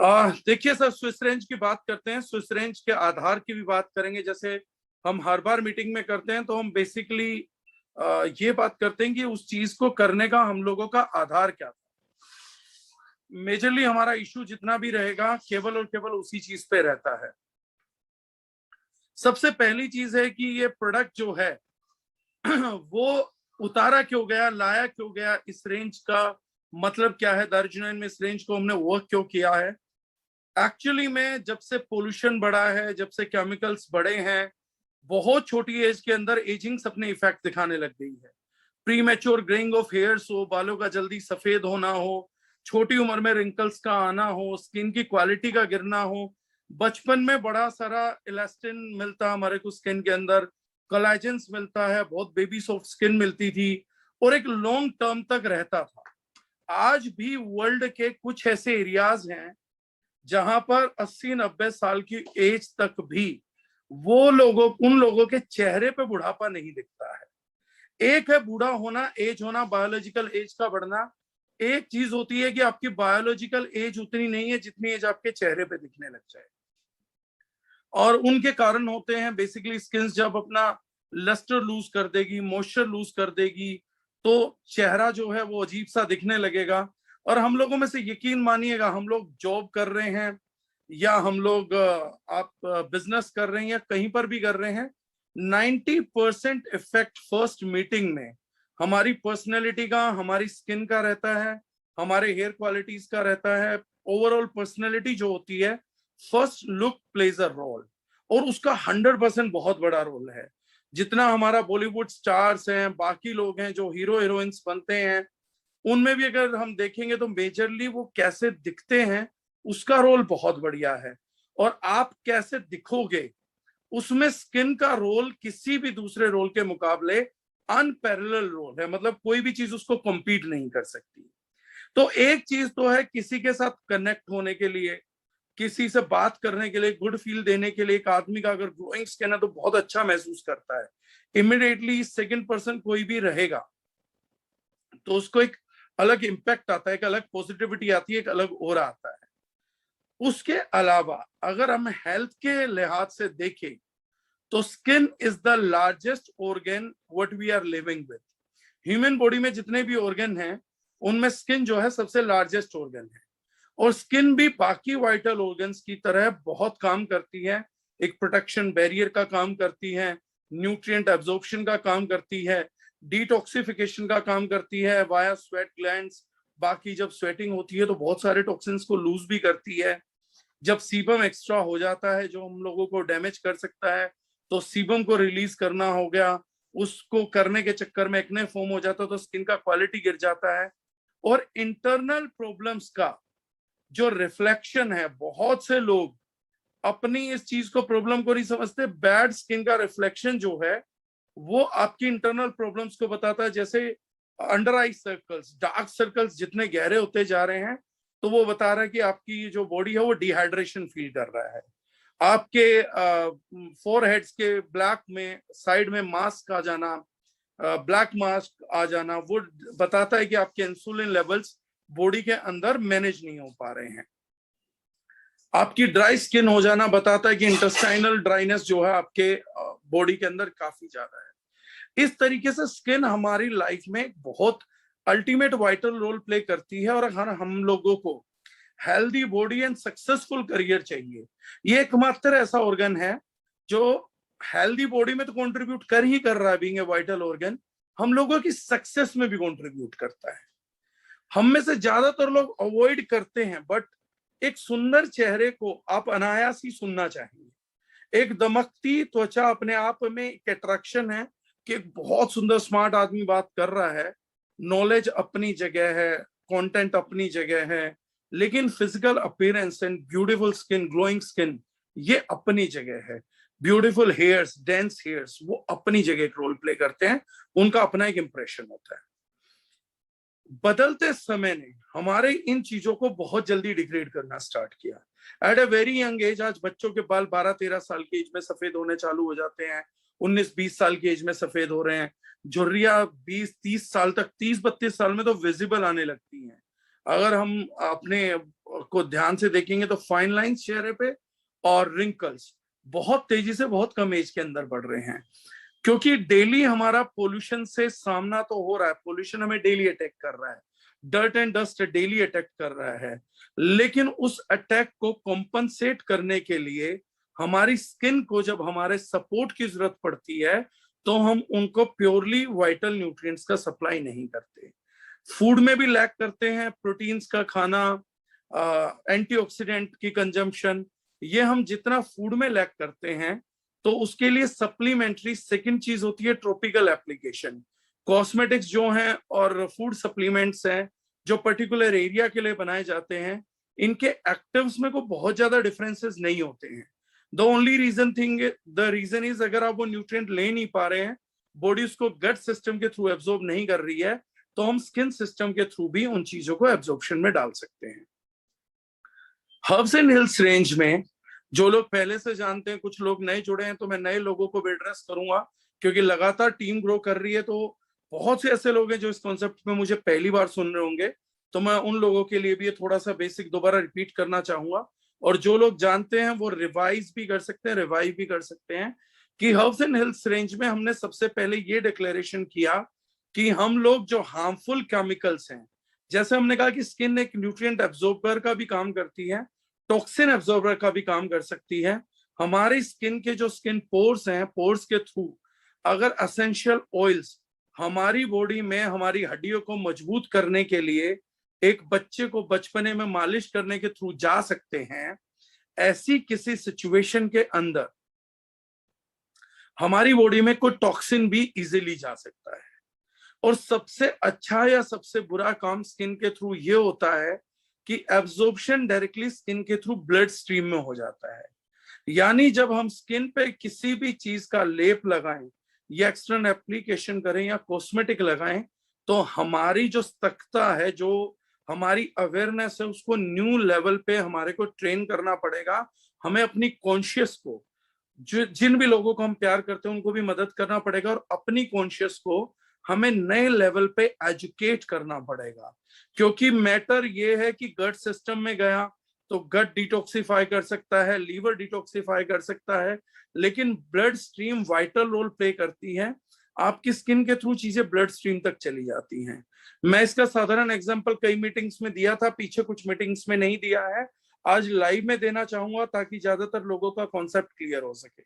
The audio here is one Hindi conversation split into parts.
देखिए सर, स्विस रेंज की बात करते हैं, स्विस रेंज के आधार की भी बात करेंगे। जैसे हम हर बार मीटिंग में करते हैं तो हम बेसिकली ये बात करते हैं कि उस चीज को करने का हम लोगों का आधार क्या था। मेजरली हमारा इशू जितना भी रहेगा केवल और केवल उसी चीज पे रहता है। सबसे पहली चीज है कि ये प्रोडक्ट जो है वो उतारा क्यों गया, लाया क्यों गया, इस रेंज का मतलब क्या है, दार्जिलिंग में इस रेंज को हमने वर्क क्यों किया है। एक्चुअली में जब से पोल्यूशन बढ़ा है, जब से केमिकल्स बढ़े हैं, बहुत छोटी एज के अंदर एजिंग्स अपने इफेक्ट दिखाने लग गई है। Pre mature greying of hairs हो, बालों का जल्दी सफेद होना हो, छोटी उम्र में रिंकल्स का आना हो, स्किन की क्वालिटी का गिरना हो। बचपन में बड़ा सारा इलास्टिन मिलता हमारे को स्किन के अंदर, कोलेजन्स मिलता है, बहुत बेबी सॉफ्ट स्किन मिलती थी और एक लॉन्ग टर्म तक रहता था। आज भी वर्ल्ड के कुछ ऐसे एरियाज हैं जहां पर 80-90 साल की एज तक भी उन लोगों के चेहरे पे बुढ़ापा नहीं दिखता है। एक है बूढ़ा होना, एज होना, बायोलॉजिकल एज का बढ़ना। एक चीज होती है कि आपकी बायोलॉजिकल एज उतनी नहीं है जितनी एज आपके चेहरे पे दिखने लग जाए। और उनके कारण होते हैं बेसिकली स्किन जब अपना लस्टर लूज कर देगी, मॉइस्चर लूज कर देगी, तो चेहरा जो है वो अजीब सा दिखने लगेगा। और हम लोगों में से यकीन मानिएगा, हम लोग जॉब कर रहे हैं या हम लोग आप बिजनेस कर रहे हैं या कहीं पर भी कर रहे हैं, 90% इफेक्ट फर्स्ट मीटिंग में हमारी पर्सनैलिटी का, हमारी स्किन का रहता है, हमारे हेयर क्वालिटीज का रहता है। ओवरऑल पर्सनैलिटी जो होती है, first look plays a role, और उसका 100% बहुत बड़ा रोल है। जितना हमारा बॉलीवुड स्टार्स हैं, बाकी लोग हैं जो हीरो हीरोइंस बनते हैं, उनमें भी अगर हम देखेंगे तो मेजरली वो कैसे दिखते हैं उसका रोल बहुत बढ़िया है। और आप कैसे दिखोगे उसमें स्किन का रोल किसी भी दूसरे रोल के मुकाबले अनपैरेलल रोल है। मतलब कोई भी चीज उसको कम्पीट नहीं कर सकती। तो एक चीज तो है, किसी के साथ कनेक्ट होने के लिए, किसी से बात करने के लिए, गुड फील देने के लिए, एक आदमी का अगर ग्लोइंग स्किन है तो बहुत अच्छा महसूस करता है। इमिडिएटली सेकंड पर्सन कोई भी रहेगा तो उसको एक अलग इम्पैक्ट आता है, एक अलग पॉजिटिविटी आती है, एक अलग ओरा आता है। उसके अलावा अगर हम हेल्थ के लिहाज से देखें तो skin is the largest organ what we are living with. Human body में जितने भी ऑर्गन हैं उनमें स्किन जो है सबसे लार्जेस्ट ऑर्गन है। और स्किन भी बाकी वाइटल ऑर्गन्स की तरह बहुत काम करती है। एक प्रोटेक्शन बैरियर का काम करती है, न्यूट्रिएंट एब्जॉर्प्शन का काम करती है, डिटॉक्सिफिकेशन का काम करती है वाया स्वेट ग्लैंड्स। बाकी जब स्वेटिंग होती है तो बहुत सारे टॉक्सिन्स को लूज भी करती है। जब सीबम एक्स्ट्रा हो जाता है जो हम लोगों को डैमेज कर सकता है, तो सीबम को रिलीज करना हो गया, उसको करने के चक्कर में एक्ने फॉर्म हो जाता है तो स्किन का क्वालिटी गिर जाता है। और इंटरनल प्रॉब्लम्स का जो रिफ्लेक्शन है, बहुत से लोग अपनी इस चीज को, प्रॉब्लम को नहीं समझते। बैड स्किन का रिफ्लेक्शन जो है वो आपकी इंटरनल प्रॉब्लम्स को बताता है। जैसे अंडर आई सर्कल्स, डार्क सर्कल्स जितने गहरे होते जा रहे हैं तो वो बता रहा है कि आपकी जो बॉडी है वो डिहाइड्रेशन फील कर रहा है। आपके फोरहेड्स के ब्लैक में साइड में मास्क आ जाना, ब्लैक मास्क आ जाना, वो बताता है कि आपके इंसुलिन लेवल्स बॉडी के अंदर मैनेज नहीं हो पा रहे हैं। आपकी ड्राई स्किन हो जाना बताता है कि इंटेस्टाइनल ड्राइनेस जो है आपके बॉडी के अंदर काफी ज्यादा है। इस तरीके से स्किन हमारी लाइफ में बहुत अल्टीमेट वाइटल रोल प्ले करती है। और हर हम लोगों को healthy body and successful career चाहिए। ये एकमात्र ऐसा ऑर्गन है जो हेल्दी बॉडी में तो कंट्रीब्यूट कर ही कर रहा है, बीइंग ए वाइटल ऑर्गन, हम लोगों की सक्सेस में भी कंट्रीब्यूट करता है। हम में से ज्यादातर लोग अवॉइड करते हैं, बट एक सुंदर चेहरे को आप अनायास ही सुनना चाहिए। एक दमकती त्वचा अपने आप में एक अट्रैक्शन है कि एक बहुत सुंदर स्मार्ट आदमी बात कर रहा है। नॉलेज अपनी जगह है, कंटेंट अपनी जगह है, लेकिन physical appearance and beautiful skin, glowing skin, ये अपनी जगह है। ब्यूटीफुल हेयर्स, डेंस हेयर्स, वो अपनी जगह एक रोल प्ले करते हैं, उनका अपना एक इंप्रेशन होता है। बदलते समय ने हमारे इन चीजों को बहुत जल्दी डिग्रेड करना स्टार्ट किया। At a very young age आज बच्चों के बाल 12-13 साल की एज में सफेद होने चालू हो जाते हैं, 19-20 साल की एज में सफेद हो रहे हैं। झुर्रियां 20-30 साल तक, 30-32 साल में तो विजिबल आने लगती हैं। अगर हम अपने को ध्यान से देखेंगे तो फाइन लाइंस चेहरे पे और रिंकल्स बहुत तेजी से बहुत कम एज के अंदर बढ़ रहे हैं, क्योंकि डेली हमारा पोल्यूशन से सामना तो हो रहा है, पोल्यूशन हमें डेली अटैक कर रहा है, dirt and dust daily attack कर रहा है, लेकिन उस अटैक को कॉम्पनसेट करने के लिए हमारी स्किन को जब हमारे सपोर्ट की जरूरत पड़ती है तो हम उनको प्योरली वाइटल न्यूट्रिएंट्स का सप्लाई नहीं करते। फूड में भी लैक करते हैं, प्रोटीन्स का खाना, एंटीऑक्सीडेंट की कंजम्पशन, ये हम जितना फूड में लैक करते हैं तो उसके लिए सप्लीमेंट्री सेकंड चीज होती है ट्रॉपिकल एप्लीकेशन। कॉस्मेटिक्स जो हैं और फूड सप्लीमेंट्स हैं जो पर्टिकुलर एरिया के लिए बनाए जाते हैं, इनके एक्टिव्स में को बहुत ज्यादा डिफरेंसेस नहीं होते हैं। द रीजन इज अगर आप वो न्यूट्रिएंट ले नहीं पा रहे हैं, बॉडी उसको गट सिस्टम के थ्रू एब्जॉर्ब नहीं कर रही है, तो हम स्किन सिस्टम के थ्रू भी उन चीजों को एब्जॉर्प्शन में डाल सकते हैं। हर्ब्स एंड हिल्स रेंज में जो लोग पहले से जानते हैं, कुछ लोग नए जुड़े हैं, तो मैं नए लोगों को भी एड्रेस करूंगा क्योंकि लगातार टीम ग्रो कर रही है, तो बहुत से ऐसे लोग हैं जो इस कॉन्सेप्ट में मुझे पहली बार सुन रहे होंगे, तो मैं उन लोगों के लिए भी ये थोड़ा सा बेसिक दोबारा रिपीट करना चाहूंगा। और जो लोग जानते हैं वो रिवाइज भी कर सकते हैं, रिवाइव भी कर सकते हैं कि हर्ब्स एंड हिल्स रेंज में हमने सबसे पहले ये डिक्लेरेशन किया कि हम लोग जो हार्मफुल केमिकल्स हैं, जैसे हमने कहा कि स्किन एक न्यूट्रिएंट एब्जॉर्बर का भी काम करती है, टॉक्सिन एब्जॉर्बर का भी काम कर सकती है। हमारी स्किन के जो स्किन पोर्स हैं, पोर्स के थ्रू अगर एसेंशियल ऑयल्स हमारी बॉडी में हमारी हड्डियों को मजबूत करने के लिए एक बच्चे को बचपने में मालिश करने के थ्रू जा सकते हैं, ऐसी किसी सिचुएशन के अंदर हमारी बॉडी में कोई टॉक्सिन भी इजीली जा सकता है। और सबसे अच्छा या सबसे बुरा काम स्किन के थ्रू ये होता है कि एब्जॉर्प्शन डायरेक्टली स्किन के थ्रू ब्लड स्ट्रीम में हो जाता है। यानी जब हम स्किन पे किसी भी चीज का लेप लगाएं या एक्सटर्नल एप्लीकेशन करें या कॉस्मेटिक लगाएं, तो हमारी जो सतर्कता है, जो हमारी अवेयरनेस है, उसको न्यू लेवल पे हमारे को ट्रेन करना पड़ेगा। हमें अपनी कॉन्शियस को, जो जिन भी लोगों को हम प्यार करते हैं उनको भी मदद करना पड़ेगा, और अपनी कॉन्शियस को हमें नए लेवल पे एजुकेट करना पड़ेगा। क्योंकि मैटर ये है कि गट सिस्टम में गया तो गट डिटॉक्सिफाई कर सकता है, लीवर डिटॉक्सिफाई कर सकता है, लेकिन blood stream vital role play करती है। आपकी स्किन के थ्रू चीजें ब्लड स्ट्रीम तक चली जाती हैं। मैं इसका साधारण एग्जांपल कई मीटिंग्स में दिया था, पीछे कुछ मीटिंग्स में नहीं दिया है, आज लाइव में देना चाहूंगा ताकि ज्यादातर लोगों का कॉन्सेप्ट क्लियर हो सके।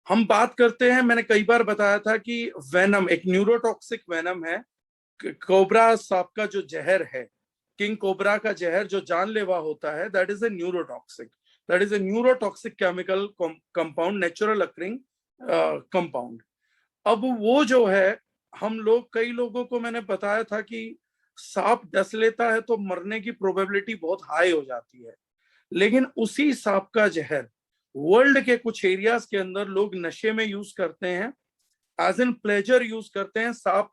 हम बात करते हैं, मैंने कई बार बताया था कि वेनम एक न्यूरोटॉक्सिक वेनम है। कोबरा सांप का जो जहर है, किंग कोबरा का जहर जो जानलेवा होता है, that is a neurotoxic chemical compound, natural occurring compound. अब वो जो है, हम लोग, कई लोगों को मैंने बताया था कि सांप डस लेता है तो मरने की प्रोबेबिलिटी बहुत हाई हो जाती है, लेकिन उसी सांप का जहर वर्ल्ड के कुछ एरियाज के अंदर लोग नशे में यूज करते हैं, एज एन प्लेजर यूज करते हैं। सांप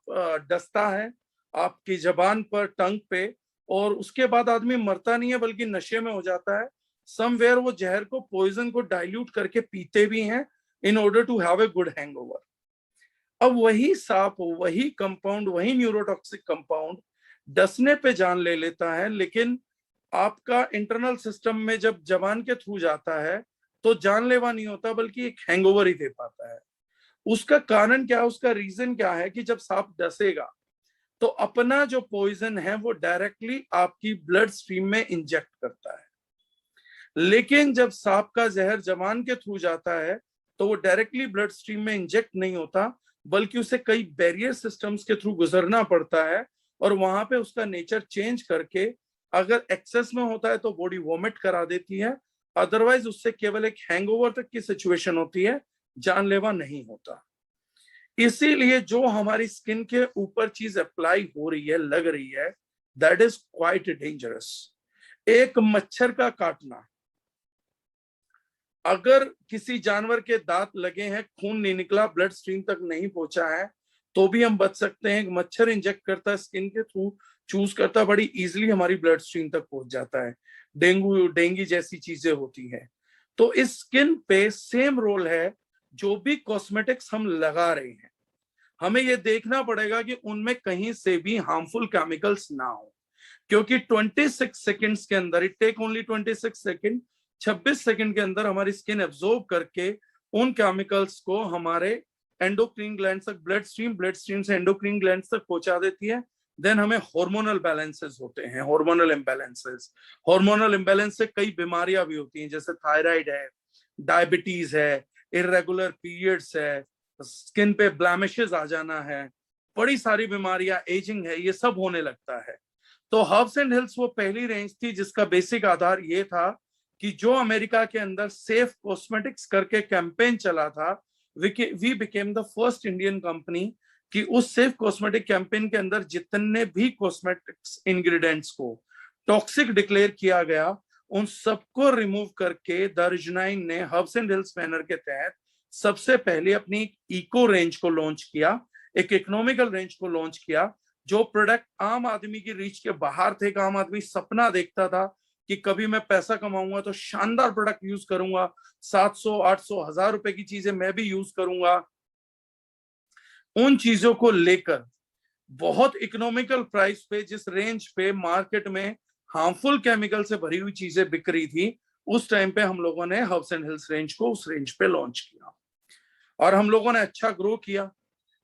डसता है आपकी जबान पर, टंग पे, और उसके बाद आदमी मरता नहीं है बल्कि नशे में हो जाता है। समवेयर वो जहर को, पॉइजन को डाइल्यूट करके पीते भी हैं in order to have a good hangover. अब वही सांप, वही कंपाउंड, वही न्यूरोटॉक्सिक कंपाउंड डसने पे जान ले लेता है, लेकिन आपका इंटरनल सिस्टम में जब जबान के थ्रू जाता है तो जानलेवा नहीं होता बल्कि एक हैंगओवर ही दे पाता है। उसका कारण क्या है, उसका रीजन क्या है कि जब सांप डसेगा तो अपना जो पॉइजन है वो डायरेक्टली आपकी ब्लड स्ट्रीम में इंजेक्ट करता है, लेकिन जब सांप का जहर जबान के थ्रू जाता है तो वो डायरेक्टली ब्लड स्ट्रीम में इंजेक्ट नहीं होता, बल्कि उसे कई बैरियर सिस्टम्स के थ्रू गुजरना पड़ता है, और वहां पे उसका नेचर चेंज करके अगर एक्सेस में होता है तो बॉडी वॉमिट करा देती है, अदरवाइज उससे केवल एक हैंगओवर तक की सिचुएशन होती है, जानलेवा नहीं होता। इसीलिए जो हमारी स्किन के ऊपर चीज अप्लाई हो रही है, लग रही है, दैट इज क्वाइट डेंजरस। एक मच्छर का काटना, अगर किसी जानवर के दांत लगे हैं, खून नहीं निकला, ब्लड स्ट्रीम तक नहीं पहुंचा है, तो भी हम बच सकते हैं। मच्छर इंजेक्ट करता है स्किन के थ्रू, चूज करता है, बड़ी इजीली हमारी ब्लड स्ट्रीम तक पहुंच जाता है। डेंगू जैसी चीजें होती हैं। तो इस स्किन पे सेम रोल है। जो भी कॉस्मेटिक्स हम लगा रहे हैं, हमें ये देखना पड़ेगा कि उनमें कहीं से भी हार्मफुल केमिकल्स ना हो। क्योंकि 26 सेकंड्स के अंदर, it take only 26 second, 26 second के अंदर हमारी स्किन एब्जॉर्ब करके उन केमिकल्स को हमारे एंडोक्रीन ग्लैंड तक, ब्लड स्ट्रीम से एंडोक्रीन ग्लैंड तक पहुंचा देती है। देन हमें हार्मोनल बैलेंसेस होते हैं, हार्मोनल इम्बैलेंसेस। हार्मोनल इम्बैलेंस से कई बीमारियां भी होती हैं, जैसे थायराइड है, डायबिटीज है, इरेगुलर पीरियड्स है, स्किन पे ब्लैमिशेस आ जाना है, बड़ी सारी बीमारियां, एजिंग है, ये सब होने लगता है। तो हर्ब्स एंड हिल्स वो पहली रेंज थी जिसका बेसिक आधार ये था कि जो अमेरिका के अंदर सेफ कॉस्मेटिक्स करके कैंपेन चला था, we became the first Indian company कि उस सेफ कॉस्मेटिक कैंपेन के अंदर जितने भी कॉस्मेटिक्स इंग्रेडिएंट्स को टॉक्सिक डिक्लेयर किया गया, उन सबको रिमूव करके द ओरिजिनाइन ने हर्ब्स एंड हिल्स बैनर के तहत सबसे पहले अपनी इको रेंज को लॉन्च किया, एक इकोनॉमिकल रेंज को लॉन्च किया, जो प्रोडक्ट आम आदमी की रीच के बाहर थे। आम आदमी सपना देखता था कि कभी मैं पैसा कमाऊंगा तो शानदार प्रोडक्ट यूज करूंगा, 700, 800, 1000 रुपए की चीजें मैं भी यूज करूंगा। उन चीजों को लेकर बहुत इकोनॉमिकल प्राइस पे, जिस रेंज पे मार्केट में हार्मफुल केमिकल से भरी हुई चीजें बिक रही थी, उस टाइम पे हम लोगों ने हर्ब्स एंड हिल्स रेंज को उस रेंज पे लॉन्च किया और हम लोगों ने अच्छा ग्रो किया।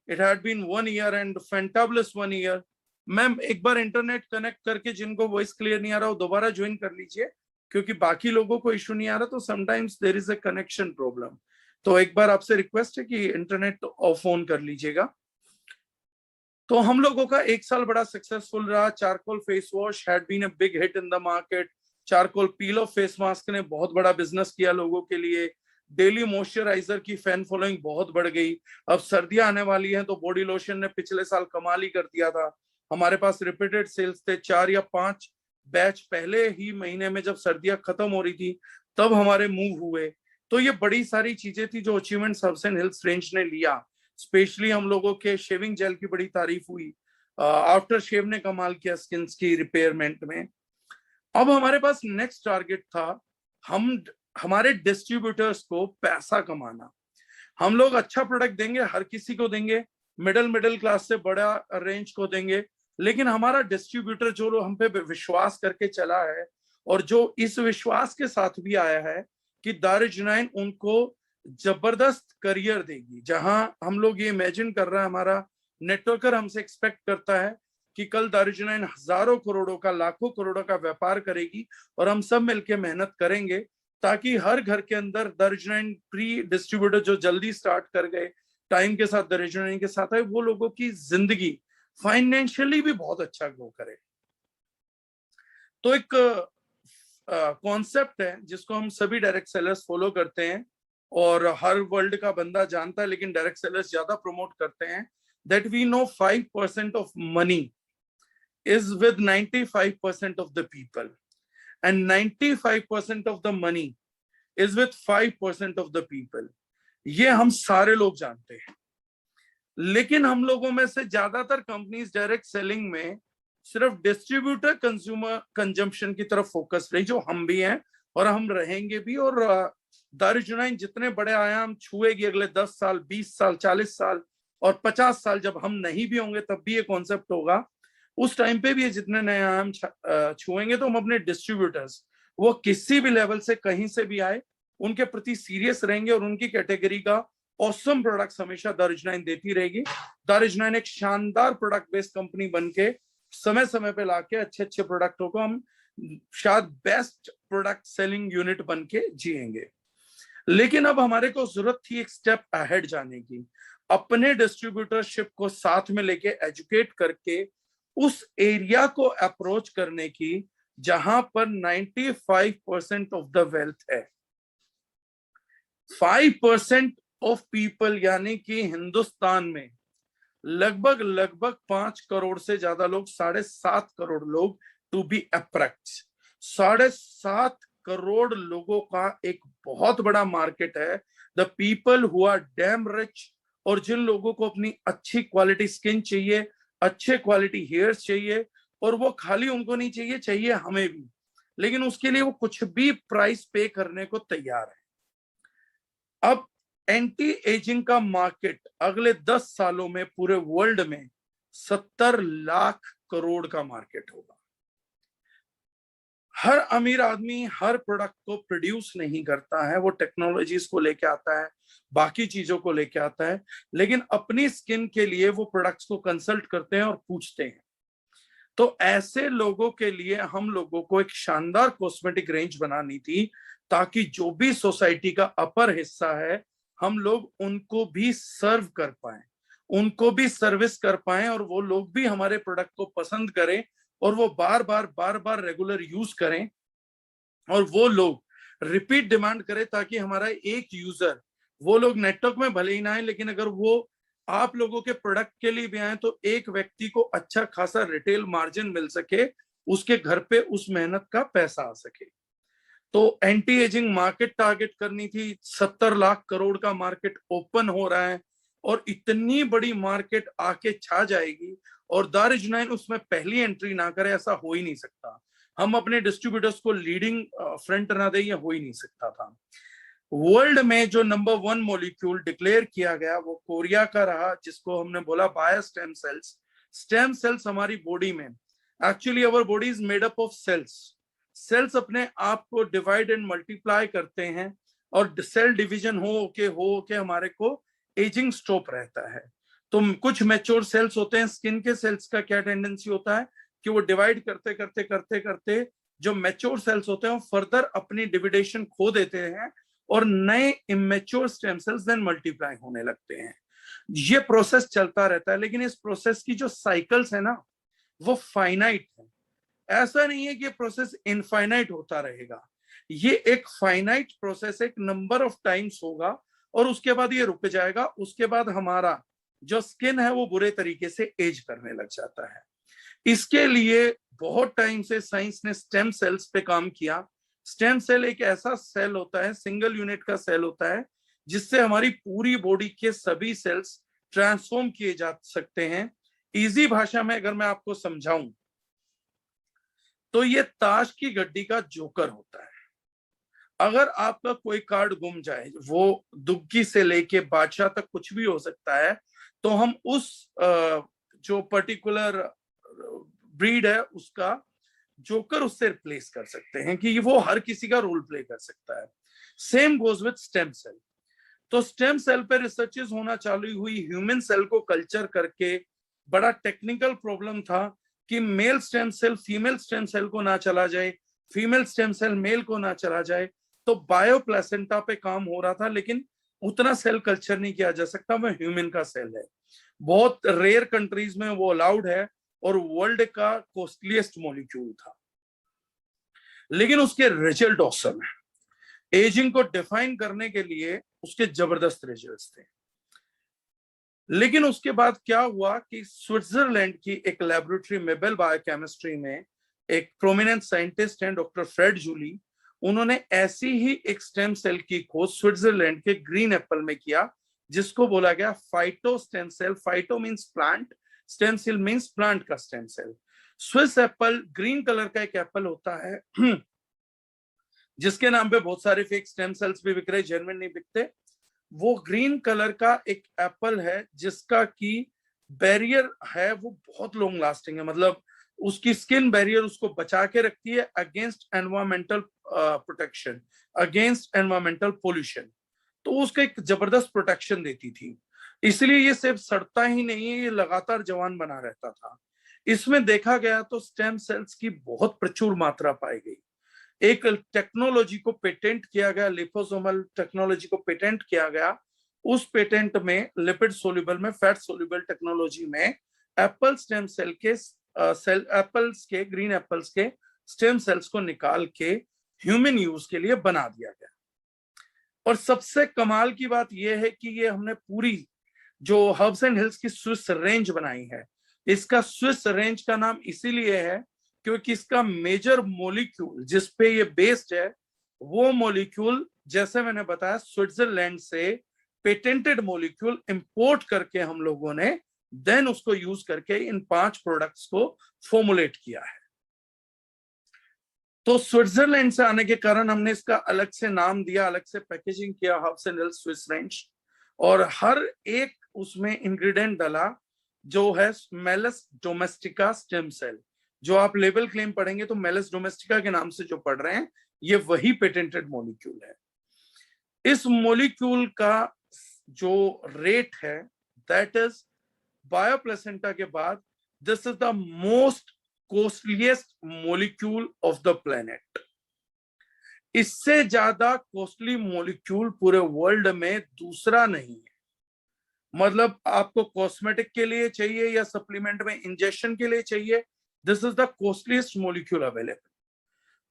It had been 1 year and fantabulous 1 year. Ma'am एक बार इंटरनेट कनेक्ट करके, जिनको वॉइस क्लियर नहीं आ रहा वो दोबारा ज्वाइन कर लीजिए, क्योंकि बाकी लोगों को इशू नहीं आ रहा, तो sometimes there is a connection problem. तो एक बार आपसे रिक्वेस्ट है कि इंटरनेट ऑफ ऑन कर लीजिएगा। तो हम लोगों का 1 साल बड़ा सक्सेसफुल रहा। Charcoal face wash had been a big hit in the market. Charcoal peel off face mask ने बहुत बड़ा बिजनेस किया लोगों के लिए। डेली मॉइस्चराइजर की फैन फॉलोइंग बहुत बढ़ गई। अब सर्दियां आने वाली हैं तो बॉडी लोशन ने पिछले साल कमाल ही कर दिया था। हमारे पास रिपीटेड सेल्स थे, 4 या 5 बैच पहले ही महीने में, जब सर्दियां खत्म हो रही थी तब हमारे मूव हुए। तो ये बड़ी सारी चीजें थी जो achievement herbs and hills range ने लिया। स्पेशली हम लोगों के शेविंग जेल की बड़ी तारीफ हुई। आफ्टर शेव ने कमाल किया स्किन की रिपेयरमेंट में। अब हमारे पास नेक्स्ट टारगेट था, हमारे डिस्ट्रीब्यूटर्स को पैसा कमाना। हम लोग अच्छा प्रोडक्ट देंगे, हर किसी को देंगे, मिडिल क्लास से बड़ा रेंज को देंगे, लेकिन हमारा डिस्ट्रीब्यूटर जो लोग हम पे विश्वास करके चला है और जो इस विश्वास के साथ भी आया है कि दारुल उनको जबरदस्त करियर देगी। जहां हम लोग ये इमेजिन कर रहे हैं, हमारा नेटवर्कर हमसे एक्सपेक्ट करता है कि कल दारुल हजारों करोड़ों का, लाखों करोड़ों का व्यापार करेगी और हम सब मिलकर मेहनत करेंगे ताकि हर घर के अंदर दारुल प्री डिस्ट्रीब्यूटर जो जल्दी स्टार्ट कर गए, टाइम के साथ दारुल के साथ आए, वो लोगों की जिंदगी फाइनेंशियली भी बहुत अच्छा ग्रो करे। तो एक कॉन्सेप्ट है जिसको हम सभी डायरेक्ट सेलर्स फॉलो करते हैं और हर वर्ल्ड का बंदा जानता है, लेकिन डायरेक्ट सेलर्स ज्यादा प्रमोट करते हैं, that we know 5% of money is with 95% of the people and 95% of the money is with 5% of the people। ये हम सारे लोग जानते हैं, लेकिन हम लोगों में से ज्यादातर कंपनीज डायरेक्ट सेलिंग में सिर्फ डिस्ट्रीब्यूटर कंज्यूमर कंजम्पशन की तरफ फोकस रही, जो हम भी हैं और हम रहेंगे भी। और दारुल जितने बड़े आयाम छुएगी अगले 10 साल, 20 साल, 40 साल और 50 साल, जब हम नहीं भी होंगे तब भी ये कॉन्सेप्ट होगा। उस टाइम पे भी ये जितने नए आयाम छुएंगे, तो हम अपने डिस्ट्रीब्यूटर्स, वो किसी भी लेवल से कहीं से भी आए, उनके प्रति सीरियस रहेंगे और उनकी कैटेगरी का ऑसम प्रोडक्ट्स हमेशा दारुल देती रहेगी। दारुल एक शानदार प्रोडक्ट बेस्ड कंपनी बनके समय समय पे लाके अच्छे अच्छे प्रोडक्टों को हम शायद बेस्ट प्रोडक्ट सेलिंग यूनिट बनके जिएंगे। लेकिन अब हमारे को जरूरत थी एक स्टेप अहेड जाने की, अपने डिस्ट्रीब्यूटरशिप को साथ में लेके एजुकेट करके उस एरिया को अप्रोच करने की जहां पर 95% ऑफ द वेल्थ है। 5% ऑफ पीपल, यानी कि हिंदुस्तान में लगभग 5 करोड़ से ज्यादा लोग, 7.5 करोड़ लोग टू बी अप्रैक्ट, 7.5 करोड़ लोगों का एक बहुत बड़ा मार्केट है। The people who are damn rich, और जिन लोगों को अपनी अच्छी क्वालिटी स्किन चाहिए, अच्छे क्वालिटी हेयर्स चाहिए, और वो खाली उनको नहीं चाहिए, चाहिए हमें भी, लेकिन उसके लिए वो कुछ भी प्राइस पे करने को तैयार है। अब एंटी एजिंग का मार्केट अगले 10 सालों में पूरे वर्ल्ड में 70 लाख करोड़ का मार्केट होगा। हर अमीर आदमी हर प्रोडक्ट को प्रोड्यूस नहीं करता है, वो टेक्नोलॉजीज को लेके आता है, बाकी चीजों को लेके आता है, लेकिन अपनी स्किन के लिए वो प्रोडक्ट्स को कंसल्ट करते हैं और पूछते हैं। तो ऐसे लोगों के लिए हम लोगों को एक शानदार कॉस्मेटिक रेंज बनानी थी, ताकि जो भी सोसाइटी का अपर हिस्सा है हम लोग उनको भी सर्व कर पाए, उनको भी सर्विस कर पाए, और वो लोग भी हमारे प्रोडक्ट को पसंद करें और वो बार बार रेगुलर यूज करें, और वो लोग रिपीट डिमांड करें, ताकि हमारा एक यूजर, वो लोग नेटवर्क में भले ही ना आए, लेकिन अगर वो आप लोगों के प्रोडक्ट के लिए भी आए तो एक व्यक्ति को अच्छा खासा रिटेल मार्जिन मिल सके, उसके घर पे उस मेहनत का पैसा आ सके। तो एंटी एजिंग मार्केट टारगेट करनी थी। 70 लाख करोड़ का मार्केट ओपन हो रहा है, और इतनी बड़ी मार्केट आके छा जाएगी, और दारुजनाइन उसमें पहली एंट्री ना करे, ऐसा हो ही नहीं सकता। हम अपने डिस्ट्रीब्यूटर्स को लीडिंग फ्रंट ना दे, ये हो ही नहीं सकता था। वर्ल्ड में जो नंबर 1 मॉलिक्यूल डिक्लेयर किया गया वो कोरिया का रहा, जिसको हमने बोला bio stem cells. Stem cells हमारी बॉडी में, actually our body is made up of cells. Cells अपने आप को डिवाइड एंड मल्टीप्लाई करते हैं, और सेल डिवीजन हो के हमारे को एजिंग स्टॉप रहता है। तो कुछ मैच्योर सेल्स होते हैं। स्किन के सेल्स का क्या टेंडेंसी होता है कि वो डिवाइड करते करते करते करते जो मैच्योर सेल्स होते हैं वो फर्दर अपनी डिविडेशन खो देते हैं, और नए immature stem cells then multiply होने लगते हैं। ये प्रोसेस चलता रहता है, लेकिन इस प्रोसेस की जो साइकिल्स है ना, वो फाइनाइट है। ऐसा नहीं है कि ये प्रोसेस इनफाइनाइट होता रहेगा। ये एक फाइनाइट प्रोसेस, एक नंबर ऑफ टाइम्स होगा, और उसके बाद ये रुक जाएगा। उसके बाद हमारा जो स्किन है वो बुरे तरीके से एज करने लग जाता है। इसके लिए बहुत टाइम से साइंस ने स्टेम सेल्स पे काम किया। स्टेम सेल एक ऐसा सेल होता है, सिंगल यूनिट का सेल होता है, जिससे हमारी पूरी बॉडी के सभी सेल्स ट्रांसफॉर्म किए जा सकते हैं। इजी भाषा में अगर मैं आपको समझाऊं तो ये ताश की गड्डी का जोकर होता है। अगर आपका कोई कार्ड गुम जाए, वो दुग्गी से लेके बादशाह तक कुछ भी हो सकता है, तो हम उस जो पर्टिकुलर ब्रीड है उसका जोकर उससे रिप्लेस कर सकते हैं, कि वो हर किसी का रोल प्ले कर सकता है। Same goes with stem cell. तो स्टेम सेल पे रिसर्चेस होना चालू हुई। ह्यूमन सेल को कल्चर करके बड़ा टेक्निकल प्रॉब्लम था कि male stem cell female stem cell को ना चला जाए, फीमेल स्टेम सेल मेल को ना चला जाए। तो बायो प्लेसेंटा पे काम हो रहा था, लेकिन उतना सेल कल्चर नहीं किया जा सकता, वो ह्यूमन का सेल है। बहुत रेयर कंट्रीज में वो अलाउड है, और वर्ल्ड का कॉस्टलीस्ट मॉलिक्यूल था, लेकिन उसके रिजल्ट ऑसम है। एजिंग को डिफाइन करने के लिए उसके जबरदस्त रिजल्ट्स थे। लेकिन उसके बाद क्या हुआ कि स्विट्जरलैंड की एक लेबोरेटरी मेबेल बायोकेमिस्ट्री में एक प्रोमिनेंट साइंटिस्ट हैं डॉक्टर फ्रेड जूली। उन्होंने ऐसी ही एक स्टेम सेल की खोज स्विट्जरलैंड के ग्रीन एप्पल में किया, जिसको बोला गया phyto stem cell. Phyto means plant, stem cell means plant का stem cell. Swiss apple green colour का एक एप्पल होता है जिसके नाम पे बहुत सारे फेक स्टेम सेल्स भी बिक रहे, जेन्युइन नहीं बिकते। वो ग्रीन कलर का एक एप्पल है जिसका की बैरियर है वो बहुत लॉन्ग लास्टिंग है, मतलब उसकी स्किन बैरियर उसको बचा के रखती है against environmental protection, against environmental pollution. तो उसका एक जबरदस्त प्रोटेक्शन देती थी, इसलिए ये सिर्फ सड़ता ही नहीं है, ये लगातार जवान बना रहता था। इसमें देखा गया तो स्टेम सेल्स की बहुत प्रचुर मात्रा पाई गई। एक टेक्नोलॉजी को पेटेंट किया गया, लिपोसोमल टेक्नोलॉजी को पेटेंट किया गया। उस पेटेंट में लिपिड सोल्यूबल में, फैट सोल्यूबल टेक्नोलॉजी में एप्पल स्टेम सेल के एप्पल्स के, ग्रीन एप्पल्स के स्टेम सेल्स को निकाल के ह्यूमन यूज के लिए बना दिया गया। और सबसे कमाल की बात यह है कि ये हमने पूरी जो हर्ब्स एंड हिल्स की स्विस रेंज बनाई है। इसका स्विस रेंज का नाम इसीलिए है क्योंकि इसका मेजर मॉलिक्यूल जिस पे ये बेस्ड है, वो मॉलिक्यूल जैसे मैंने बताया स्विट्जरलैंड से पेटेंटेड मॉलिक्यूल इंपोर्ट करके हम लोगों ने देन उसको यूज करके इन 5 प्रोडक्ट्स को फॉर्मुलेट किया है। तो स्विट्जरलैंड से आने के कारण हमने इसका अलग से नाम दिया, अलग से पैकेजिंग किया, herbs and hills Swiss range. और हर एक उसमें इंग्रेडिएंट डाला जो है मेलस डोमेस्टिका स्टेम सेल। जो आप लेबल क्लेम पढ़ेंगे तो मेलिस डोमेस्टिका के नाम से जो पढ़ रहे हैं, ये वही पेटेंटेड मॉलिक्यूल है। इस मॉलिक्यूल का जो रेट है, दैट इज बायोप्लेसेंटा के बाद this is the most costliest molecule of the planet. इससे ज्यादा कॉस्टली मॉलिक्यूल पूरे वर्ल्ड में दूसरा नहीं है। मतलब आपको कॉस्मेटिक के लिए चाहिए या सप्लीमेंट में इंजेक्शन के लिए चाहिए, this is the costliest molecule available.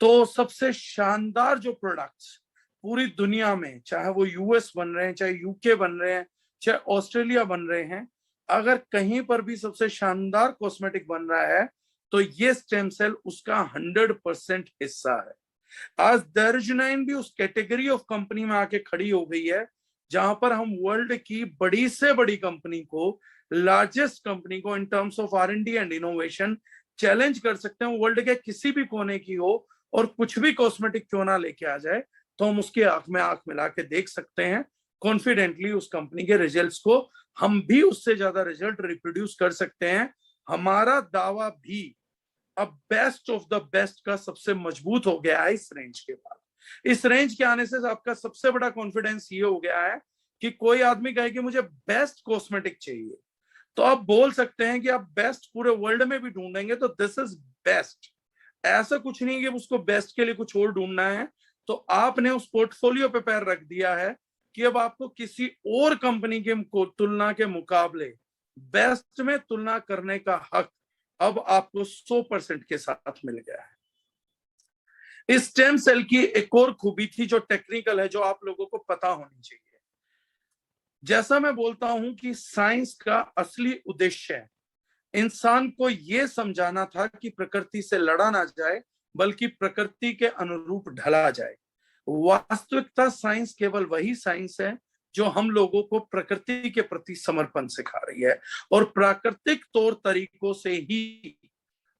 तो सबसे शानदार जो प्रोडक्ट्स पूरी दुनिया में, चाहे वो यूएस बन रहे हैं, चाहे यूके बन रहे हैं, चाहे ऑस्ट्रेलिया बन रहे हैं, अगर कहीं पर भी सबसे शानदार कॉस्मेटिक बन रहा है तो ये स्टेम सेल उसका 100% हिस्सा है। आज दर्जनाइन भी उस कैटेगरी ऑफ कंपनी में आके खड़ी हो गई है जहां पर हम वर्ल्ड की बड़ी से बड़ी कंपनी को, लार्जेस्ट कंपनी को in terms of R&D and innovation challenge कर सकते हैं। वर्ल्ड के किसी भी कोने की हो और कुछ भी कॉस्मेटिक क्यों ना लेके आ जाए, तो हम उसके आंख में आंख मिला के देख सकते हैं कॉन्फिडेंटली उस कंपनी के रिजल्ट्स को। हम भी उससे ज्यादा रिजल्ट रिप्रोड्यूस कर सकते हैं। हमारा दावा भी अब बेस्ट ऑफ द बेस्ट का सबसे मजबूत हो गया है इस रेंज के बाद। इस रेंज के आने से आपका सबसे बड़ा कॉन्फिडेंस ये हो गया है कि कोई आदमी कहे कि मुझे बेस्ट कॉस्मेटिक चाहिए, तो आप बोल सकते हैं कि आप बेस्ट पूरे वर्ल्ड में भी ढूंढेंगे तो दिस इज बेस्ट। ऐसा कुछ नहीं कि उसको बेस्ट के लिए कुछ और ढूंढना है। तो आपने उस पोर्टफोलियो पे पैर रख दिया है कि अब आपको किसी और कंपनी के तुलना के मुकाबले बेस्ट में तुलना करने का हक अब आपको 100% के साथ मिल गया है। इस स्टेम सेल की एक और खूबी थी जो टेक्निकल है, जो आप लोगों को पता होनी चाहिए। जैसा मैं बोलता हूं कि साइंस का असली उद्देश्य है इंसान को यह समझाना था कि प्रकृति से लड़ा ना जाए, बल्कि प्रकृति के अनुरूप ढला जाए। वास्तविकता साइंस केवल वही साइंस है जो हम लोगों को प्रकृति के प्रति समर्पण सिखा रही है और प्राकृतिक तौर तरीकों से ही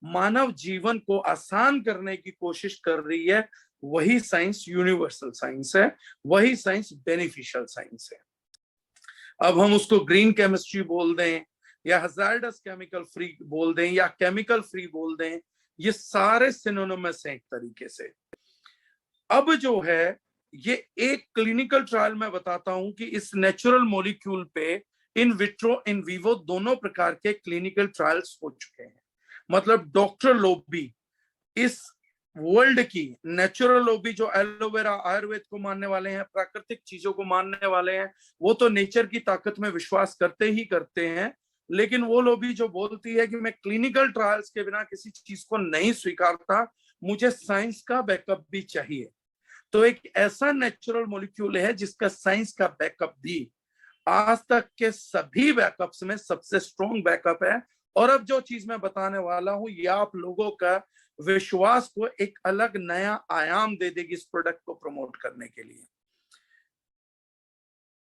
मानव जीवन को आसान करने की कोशिश कर रही है। वही साइंस यूनिवर्सल साइंस है, वही साइंस बेनिफिशियल साइंस है। अब हम उसको ग्रीन केमिस्ट्री बोल दें या हजार्डस केमिकल फ्री बोल दें या केमिकल फ्री बोल दें, ये सारे सिनोनिमस हैं एक तरीके से। अब जो है ये एक क्लिनिकल ट्रायल में बताता हूं कि इस नेचुरल मॉलिक्यूल पे इन विट्रो इन विवो दोनों प्रकार के क्लिनिकल ट्रायल्स हो चुके हैं। मतलब डॉक्टर लोग भी इस वर्ल्ड की नेचुरल लोग भी, जो एलोवेरा आयुर्वेद को मानने वाले हैं, प्राकृतिक चीजों को मानने वाले हैं, वो तो नेचर की ताकत में विश्वास करते ही करते हैं। लेकिन वो लोग भी जो बोलती है कि मैं क्लिनिकल ट्रायल्स के बिना किसी चीज को नहीं स्वीकारता, मुझे साइंस का बैकअप भी चाहिए, तो एक ऐसा नेचुरल मॉलिक्यूल है जिसका साइंस का बैकअप भी आज तक के सभी बैकअप्स में सबसे स्ट्रॉन्ग बैकअप है। और अब जो चीज मैं बताने वाला हूं ये आप लोगों का विश्वास को एक अलग नया आयाम दे देगी इस प्रोडक्ट को प्रमोट करने के लिए।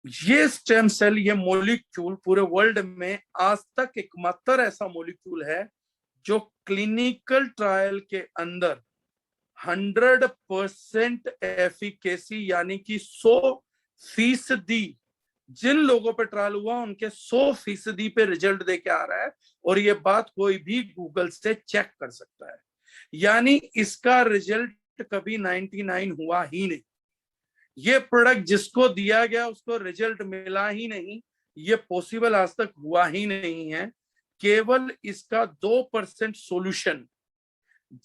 ये स्टेम सेल, ये मॉलिक्यूल पूरे वर्ल्ड में आज तक एकमात्र ऐसा मॉलिक्यूल है जो क्लिनिकल ट्रायल के अंदर 100% एफिकेसी यानी कि 100% जिन लोगों पे ट्रायल हुआ उनके 100% पे रिजल्ट देके आ रहा है। और ये बात कोई भी गूगल से चेक कर सकता है। यानी इसका रिजल्ट कभी 99 हुआ ही नहीं। ये प्रोडक्ट जिसको दिया गया उसको रिजल्ट मिला ही नहीं, ये पॉसिबल आज तक हुआ ही नहीं है। केवल इसका 2% सॉल्यूशन,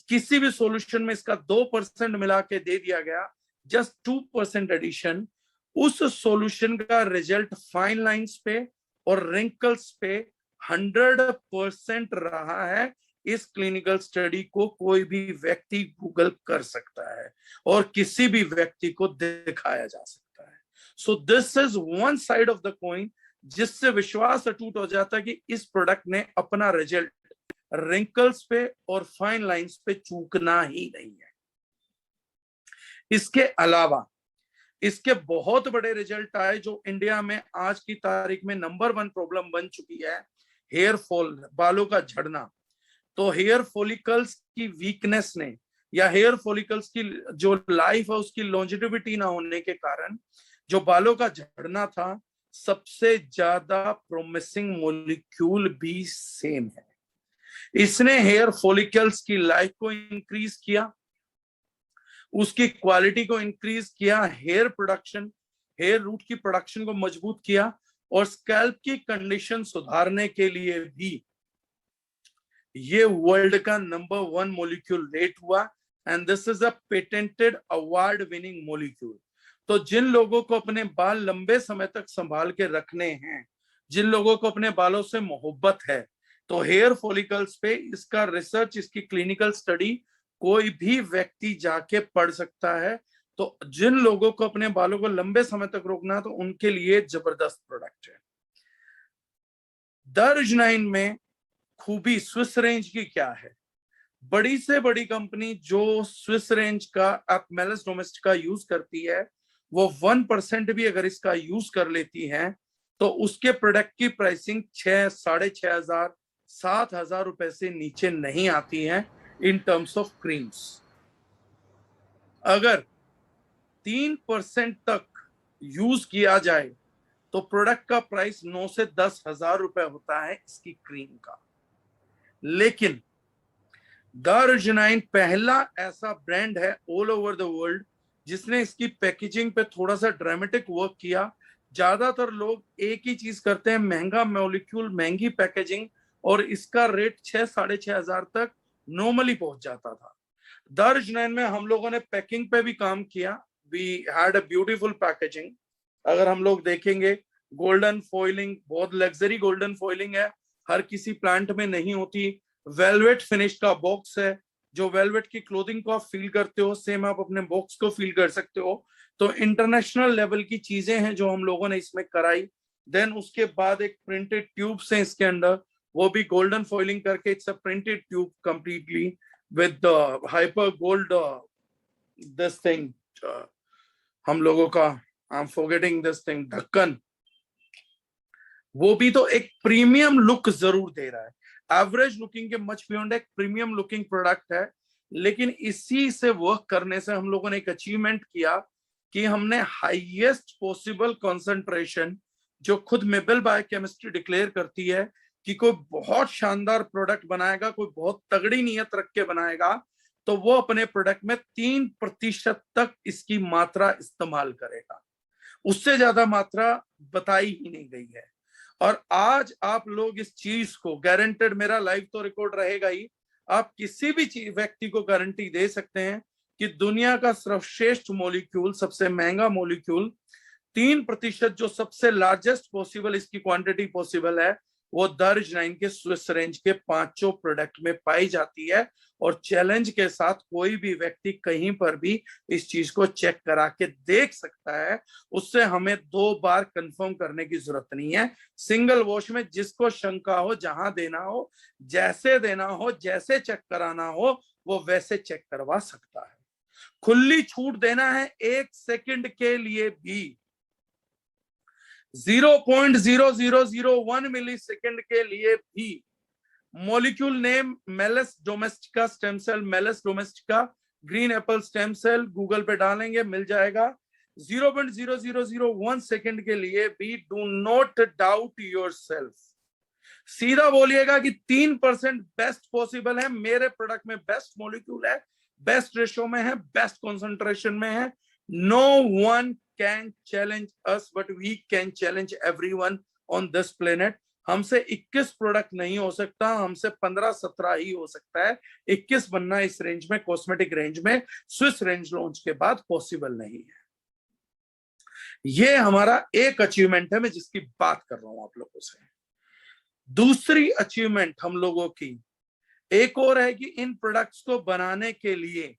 किसी भी सॉल्यूशन में इसका 2% मिला के दे दिया गया, जस्ट 2% एडिशन, उस सॉल्यूशन का रिजल्ट फाइन लाइंस पे और रिंकल्स पे 100% रहा है। इस क्लिनिकल स्टडी को कोई भी व्यक्ति गूगल कर सकता है और किसी भी व्यक्ति को दिखाया जा सकता है। So this is one side of the coin जिससे विश्वास अटूट हो जाता है कि इस प्रोडक्ट ने अपना रिजल्ट रिंकल्स पे और फाइन लाइंस पे चूकना ही नहीं है। इसके अलावा इसके बहुत बड़े रिजल्ट आए जो इंडिया में आज की तारीख में नंबर 1 प्रॉब्लम बन चुकी है, हेयर फॉल, बालों का झड़ना। तो हेयर फॉलिकल्स की वीकनेस ने या हेयर फॉलिकल्स की जो लाइफ है उसकी लॉन्जेविटी ना होने के कारण जो बालों का झड़ना था, सबसे ज्यादा प्रोमिसिंग मॉलिक्यूल भी सेम है। इसने हेयर फॉलिकल्स की लाइफ को इंक्रीज किया, उसकी क्वालिटी को इंक्रीज किया, हेयर रूट की प्रोडक्शन को मजबूत किया, और स्कैल्प की कंडीशन सुधारने के लिए भी ये वर्ल्ड का नंबर 1 मॉलिक्यूल रेट हुआ। And this is a patented award winning molecule. तो जिन लोगों को अपने बाल लंबे समय तक संभाल के रखने हैं, जिन लोगों को अपने बालों से मोहब्बत है, तो हेयर फॉलिकल्स पे इसका रिसर्च, इसकी क्लिनिकल स्टडी कोई भी व्यक्ति जाके पढ़ सकता है। तो जिन लोगों को अपने बालों को लंबे समय तक रोकना है, तो उनके लिए जबरदस्त प्रोडक्ट है। दर्ज-9 में खूबी स्विस रेंज की क्या है? बड़ी से बड़ी कंपनी जो स्विस रेंज का आप मेलिस डोमेस्टिका यूज करती है, वो 1% भी अगर इसका यूज कर लेती है, तो उसके प्रोडक्ट की प्राइसिंग 6, 6,500, 7,000 रुपए से नीचे नहीं आती है इन टर्म्स ऑफ क्रीम्स। अगर 3% तक यूज किया जाए तो प्रोडक्ट का प्राइस 9 से 10,000 रुपए होता है इसकी क्रीम का। लेकिन दर्ज-9 पहला ऐसा ब्रांड है ऑल ओवर द वर्ल्ड जिसने इसकी पैकेजिंग पे थोड़ा सा ड्रामेटिक वर्क किया। ज्यादातर लोग एक ही चीज करते हैं, महंगा मॉलिक्यूल, महंगी पैकेजिंग, और इसका रेट 6, 6,500 तक नॉर्मली पहुंच जाता था। दर्ज-9 में हम लोगों ने पैकिंग पे भी काम किया। We had a beautiful packaging. अगर हम लोग देखेंगे, गोल्डन फॉइलिंग, बहुत लग्जरी गोल्डन फॉइलिंग है, हर किसी प्लांट में नहीं होती। वेलवेट फिनिश का बॉक्स है, जो वेलवेट की क्लोथिंग को आप फील करते हो, सेम आप अपने बॉक्स को फील कर सकते हो। तो इंटरनेशनल लेवल की चीजें हैं जो हम लोगों ने इसमें कराई। देन उसके बाद एक प्रिंटेड ट्यूब्स है इसके अंदर, वो भी गोल्डन फॉइलिंग करके, it's a printed tube completely with hyper gold this thing, हम लोगों का, I am forgetting this thing, ढक्कन, वो भी तो एक प्रीमियम लुक जरूर दे रहा है। एवरेज लुकिंग के मच बियॉन्ड एक प्रीमियम लुकिंग प्रोडक्ट है। लेकिन इसी से वर्क करने से हम लोगों ने एक अचीवमेंट किया कि हमने हाईएस्ट पॉसिबल कंसंट्रेशन, जो खुद मेबल बायोकेमिस्ट्री डिक्लेयर करती है कि कोई बहुत शानदार प्रोडक्ट बनाएगा, कोई बहुत तगड़ी नीयत रख के बनाएगा, तो वो अपने प्रोडक्ट में 3% तक इसकी मात्रा इस्तेमाल करेगा। उससे ज्यादा मात्रा बताई ही नहीं गई है। और आज आप लोग इस चीज को गारंटेड, मेरा लाइव तो रिकॉर्ड रहेगा ही, आप किसी भी व्यक्ति को गारंटी दे सकते हैं कि दुनिया का सर्वश्रेष्ठ मॉलिक्यूल, सबसे महंगा मॉलिक्यूल, 3% जो सबसे लार्जेस्ट पॉसिबल इसकी क्वांटिटी पॉसिबल है, वो दर्ज-9 के स्विस रेंज के 5 प्रोडक्ट में पाई जाती है। और चैलेंज के साथ कोई भी व्यक्ति कहीं पर भी इस चीज को चेक करा के देख सकता है। उससे हमें 2 बार कंफर्म करने की जरूरत नहीं है। सिंगल वॉश में जिसको शंका हो, जहां देना हो, जैसे देना हो, जैसे चेक कराना हो, वो वैसे चेक करवा सकता है। खुली छूट देना है 1 सेकंड के लिए भी, 0.0001 मिली सेकेंड के लिए भी। Molecule name Malus domestica stem cell, Malus domestica green apple stem cell, Google पे डालेंगे मिल जाएगा। 0.0001 सेकेंड के लिए भी डू नॉट डाउट योरसेल्फ। सीधा बोलिएगा कि 3% बेस्ट पॉसिबल है, मेरे प्रोडक्ट में बेस्ट मॉलिक्यूल है, बेस्ट रेशो में है, बेस्ट कॉन्सेंट्रेशन में है। No one can challenge us, but we can challenge everyone on this planet. हमसे 21 प्रोडक्ट नहीं हो सकता, हमसे 15-17 ही हो सकता है। 21 बनना इस रेंज में, कॉस्मेटिक रेंज में, स्विस रेंज लॉन्च के बाद पॉसिबल नहीं है। ये हमारा एक अचीवमेंट है, मैं जिसकी बात कर रहा हूं आप लोगों से। दूसरी अचीवमेंट हम लोगों की एक और है कि इन प्रोडक्ट्स को बनाने के लिए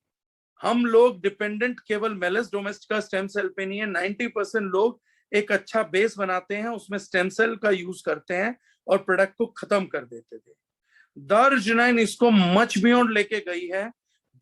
हम लोग डिपेंडेंट केवल मेलिस डोमेस्टिका स्टेम सेल पे नहीं है। 90% लोग एक अच्छा बेस बनाते हैं, उसमें स्टेम सेल का यूज करते हैं और प्रोडक्ट को खत्म कर देते थे। दर्ज-9 इसको मच बियॉन्ड लेके गई है।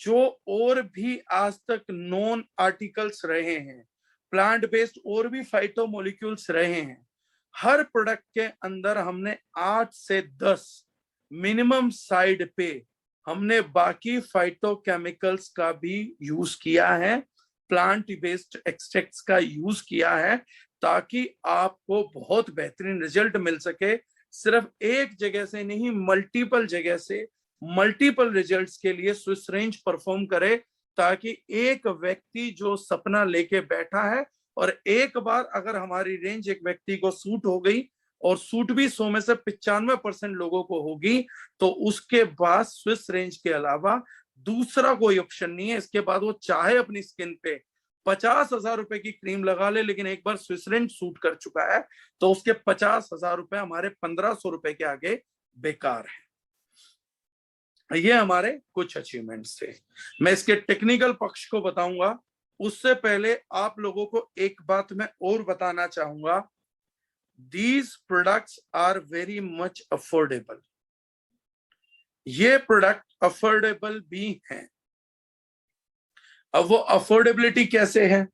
जो और भी आज तक नॉन आर्टिकल्स रहे हैं, प्लांट बेस्ड और भी फाइटो मॉलिक्यूल्स रहे हैं, हर प्रोडक्ट के अंदर हमने 8 से 10 मिनिमम साइड पे हमने बाकी फाइटोकेमिकल्स का भी यूज किया है, प्लांट बेस्ड एक्सट्रैक्ट्स का यूज किया है, ताकि आपको बहुत बेहतरीन रिजल्ट मिल सके। सिर्फ एक जगह से नहीं, मल्टीपल जगह से मल्टीपल रिजल्ट्स के लिए स्विस रेंज परफॉर्म करे, ताकि एक व्यक्ति जो सपना लेके बैठा है और एक बार अगर हमारी रेंज एक व्यक्ति को सूट हो गई और सूट भी 100 में से 95% लोगों को होगी, तो उसके बाद स्विस रेंज के अलावा दूसरा कोई ऑप्शन नहीं है। इसके बाद वो चाहे अपनी स्किन पे 50,000 रुपए की क्रीम लगा ले, लेकिन एक बार स्विस रेंज सूट कर चुका है तो उसके 50,000 रुपए हमारे 1,500 रुपए के आगे बेकार है। ये हमारे कुछ अचीवमेंट्स थे। मैं इसके टेक्निकल पक्ष को बताऊंगा, उससे पहले आप लोगों को एक बात मैं और बताना चाहूंगा। These products are very much affordable. ये प्रोडक्ट अफोर्डेबल भी हैं। अब वो अफोर्डेबिलिटी कैसे है?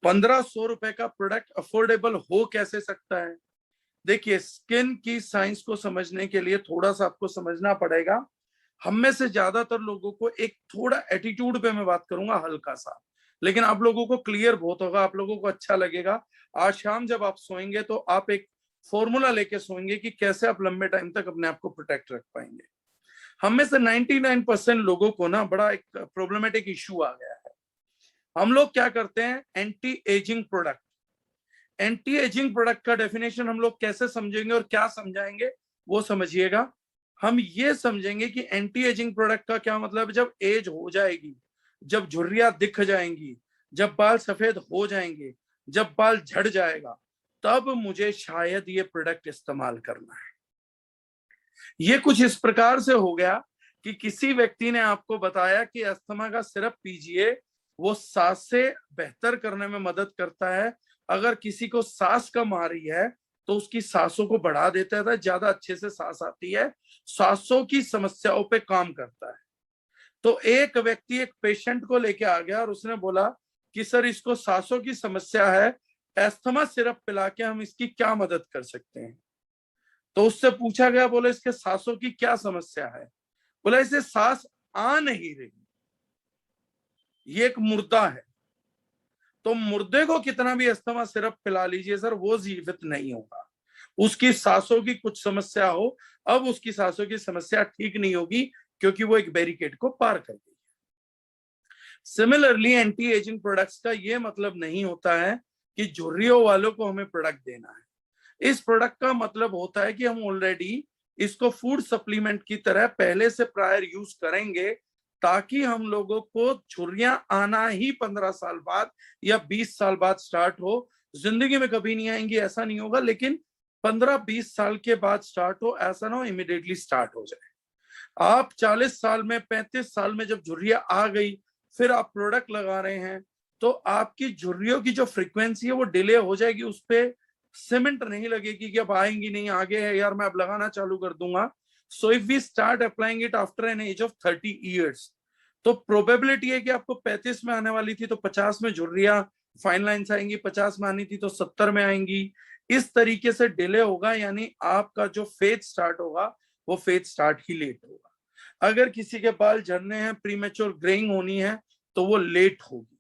1,500 रुपए का प्रोडक्ट अफोर्डेबल हो कैसे सकता है? देखिए, स्किन की साइंस को समझने के लिए थोड़ा सा आपको समझना पड़ेगा। हम में से ज्यादातर लोगों को एक थोड़ा एटीट्यूड पे मैं बात करूंगा, हल्का सा, लेकिन आप लोगों को क्लियर बहुत होगा, आप लोगों को अच्छा लगेगा। आज शाम जब आप सोएंगे तो आप एक फॉर्मूला लेके सोएंगे कि कैसे आप लंबे टाइम तक अपने आप को प्रोटेक्ट रख पाएंगे। हम में से 99% लोगों को ना बड़ा एक प्रॉब्लमेटिक इश्यू आ गया है। हम लोग क्या करते हैं, anti ageing product. Anti ageing product का डेफिनेशन हम लोग कैसे समझेंगे और क्या समझाएंगे वो समझिएगा। हम ये समझेंगे कि एंटी एजिंग प्रोडक्ट का क्या मतलब है। जब एज हो जाएगी, जब झुर्रियां दिख जाएंगी, जब बाल सफेद हो जाएंगे, जब बाल झड़ जाएगा, तब मुझे शायद ये प्रोडक्ट इस्तेमाल करना है। ये कुछ इस प्रकार से हो गया कि किसी व्यक्ति ने आपको बताया कि अस्थमा का सिरप पीजिए, वो सांस से बेहतर करने में मदद करता है। अगर किसी को सांस कम आ रही है तो उसकी सांसों को बढ़ा देता है, ज्यादा अच्छे से सांस आती है, सांसों की समस्याओं पे काम करता है। तो एक व्यक्ति एक पेशेंट को लेके आ गया और उसने बोला कि सर, इसको सांसों की समस्या है, अस्थमा सिरप पिला के हम इसकी क्या मदद कर सकते हैं? तो उससे पूछा गया, बोले इसके सांसों की क्या समस्या है? बोला इसे सांस आ नहीं रही, ये एक मुर्दा है। तो मुर्दे को कितना भी अस्थमा सिरप पिला लीजिए सर, वो जीवित नहीं होगा। उसकी सांसों की कुछ समस्या हो, अब उसकी सांसों की समस्या ठीक नहीं होगी, क्योंकि वो एक बैरिकेड को पार कर गई। सिमिलरली एंटी एजिंग प्रोडक्ट्स का ये मतलब नहीं होता है कि झुर्रियों वालों को हमें प्रोडक्ट देना है। इस प्रोडक्ट का मतलब होता है कि हम ऑलरेडी इसको फूड सप्लीमेंट की तरह पहले से प्रायर यूज करेंगे, ताकि हम लोगों को झुर्रियां आना ही 15 साल बाद या 20 साल बाद स्टार्ट हो। जिंदगी में कभी नहीं आएंगी ऐसा नहीं होगा, लेकिन 15-20 साल के बाद स्टार्ट हो, ऐसा ना हो इमिडिएटली स्टार्ट हो जाए। आप 40 साल में, 35 साल में जब झुर्रियां आ गई, फिर आप प्रोडक्ट लगा रहे हैं, तो आपकी झुर्रियों की जो फ्रीक्वेंसी है वो डिले हो जाएगी, उस पर सीमेंट नहीं लगेगी कि अब आएंगी नहीं, आगे है यार मैं अब लगाना चालू कर दूंगा। So if we start applying it after an age of 30 years, तो प्रोबेबिलिटी है कि आपको 35 में आने वाली थी तो 50 में झुर्रियां फाइन लाइन्स आएंगी, 50 में आनी थी तो 70 में आएंगी। इस तरीके से डिले होगा, यानी आपका जो फेज स्टार्ट होगा वो फेज स्टार्ट ही लेट होगा। अगर किसी के बाल झड़ने हैं, प्रीमेच्योर ग्रेइंग होनी है, तो वो लेट होगी।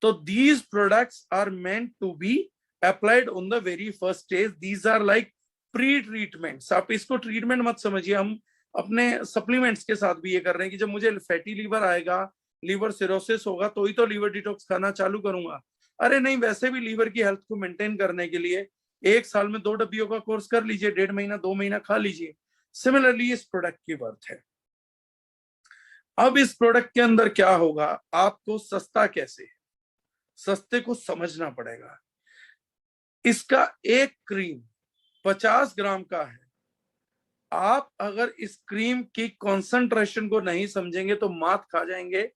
तो these products are meant to be applied on the very first stage. These are like pre treatments. आप इसको ट्रीटमेंट मत समझिए, हम अपने सप्लीमेंट्स के साथ भी ये कर रहे हैं कि जब मुझे फैटी लीवर आएगा, लीवर सिरोसिस होगा, तो ही तो लीवर डिटॉक्स खाना चालू करूंगा। अरे नहीं, वैसे भी लीवर की हेल्थ को मेंटेन करने के लिए 1 साल में 2 डब्बियों का कोर्स कर लीजिए, 1.5 महीना 2 महीना खा लीजिए। सिमिलरली इस प्रोडक्ट की वर्थ है। अब इस प्रोडक्ट के अंदर क्या होगा, आपको सस्ता कैसे, सस्ते को समझना पड़ेगा। इसका एक क्रीम 50 ग्राम का है। आप अगर इस क्रीम की कॉन्सेंट्रेशन को नहीं समझेंगे तो मात खा जाएंगे।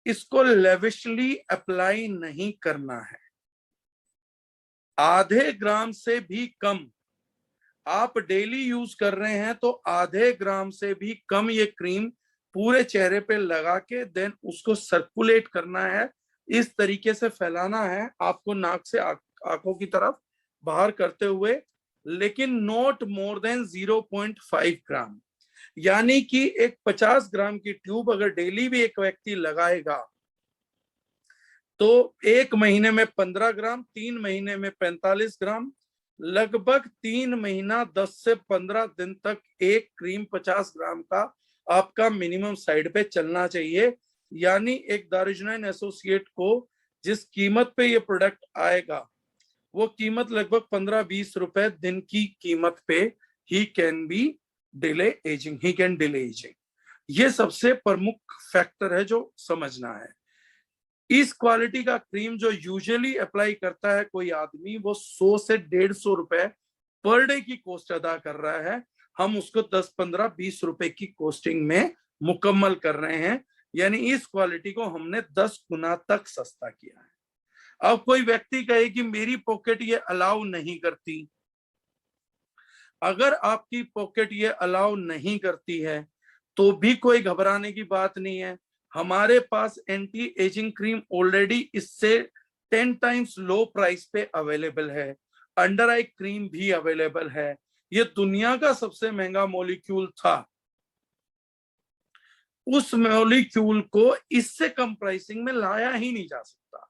इसको लेविशली अप्लाई नहीं करना है। आधे ग्राम से भी कम आप डेली यूज कर रहे हैं तो आधे ग्राम से भी कम ये क्रीम पूरे चेहरे पे लगा के देन उसको सर्कुलेट करना है। इस तरीके से फैलाना है आपको, नाक से आंखों की तरफ बाहर करते हुए, लेकिन नॉट मोर देन 0.5 ग्राम। यानी कि एक 50 ग्राम की ट्यूब अगर डेली भी एक व्यक्ति लगाएगा तो 1 महीने में 15 ग्राम, 3 महीने में 45 ग्राम, लगभग 3 महीना 10 से 15 दिन तक एक क्रीम 50 ग्राम का आपका मिनिमम साइड पे चलना चाहिए। यानी एक दारुजनाइन एसोसिएट को जिस कीमत पे ये प्रोडक्ट आएगा वो कीमत लगभग 15-20 रुपए दिन की कीमत पे ही कैन डिले एजिंग। ये सबसे प्रमुख फैक्टर है जो समझना है। इस क्वालिटी का क्रीम जो यूजुअली अप्लाई करता है कोई आदमी, वो 100 से 150 रुपए पर डे की कॉस्ट अदा कर रहा है, हम उसको 10, 15, 20 रुपए की कॉस्टिंग में मुकम्मल कर रहे हैं। यानी इस क्वालिटी को हमने 10 गुना तक सस्ता किया है। अब कोई व्यक्ति कहे कि मेरी पॉकेट ये अलाउ नहीं करती, अगर आपकी पॉकेट ये अलाउ नहीं करती है तो भी कोई घबराने की बात नहीं है। हमारे पास एंटी एजिंग क्रीम ऑलरेडी इससे 10 टाइम्स लो प्राइस पे अवेलेबल है। अंडर आई क्रीम भी अवेलेबल है। ये दुनिया का सबसे महंगा मॉलिक्यूल था, उस मॉलिक्यूल को इससे कम प्राइसिंग में लाया ही नहीं जा सकता।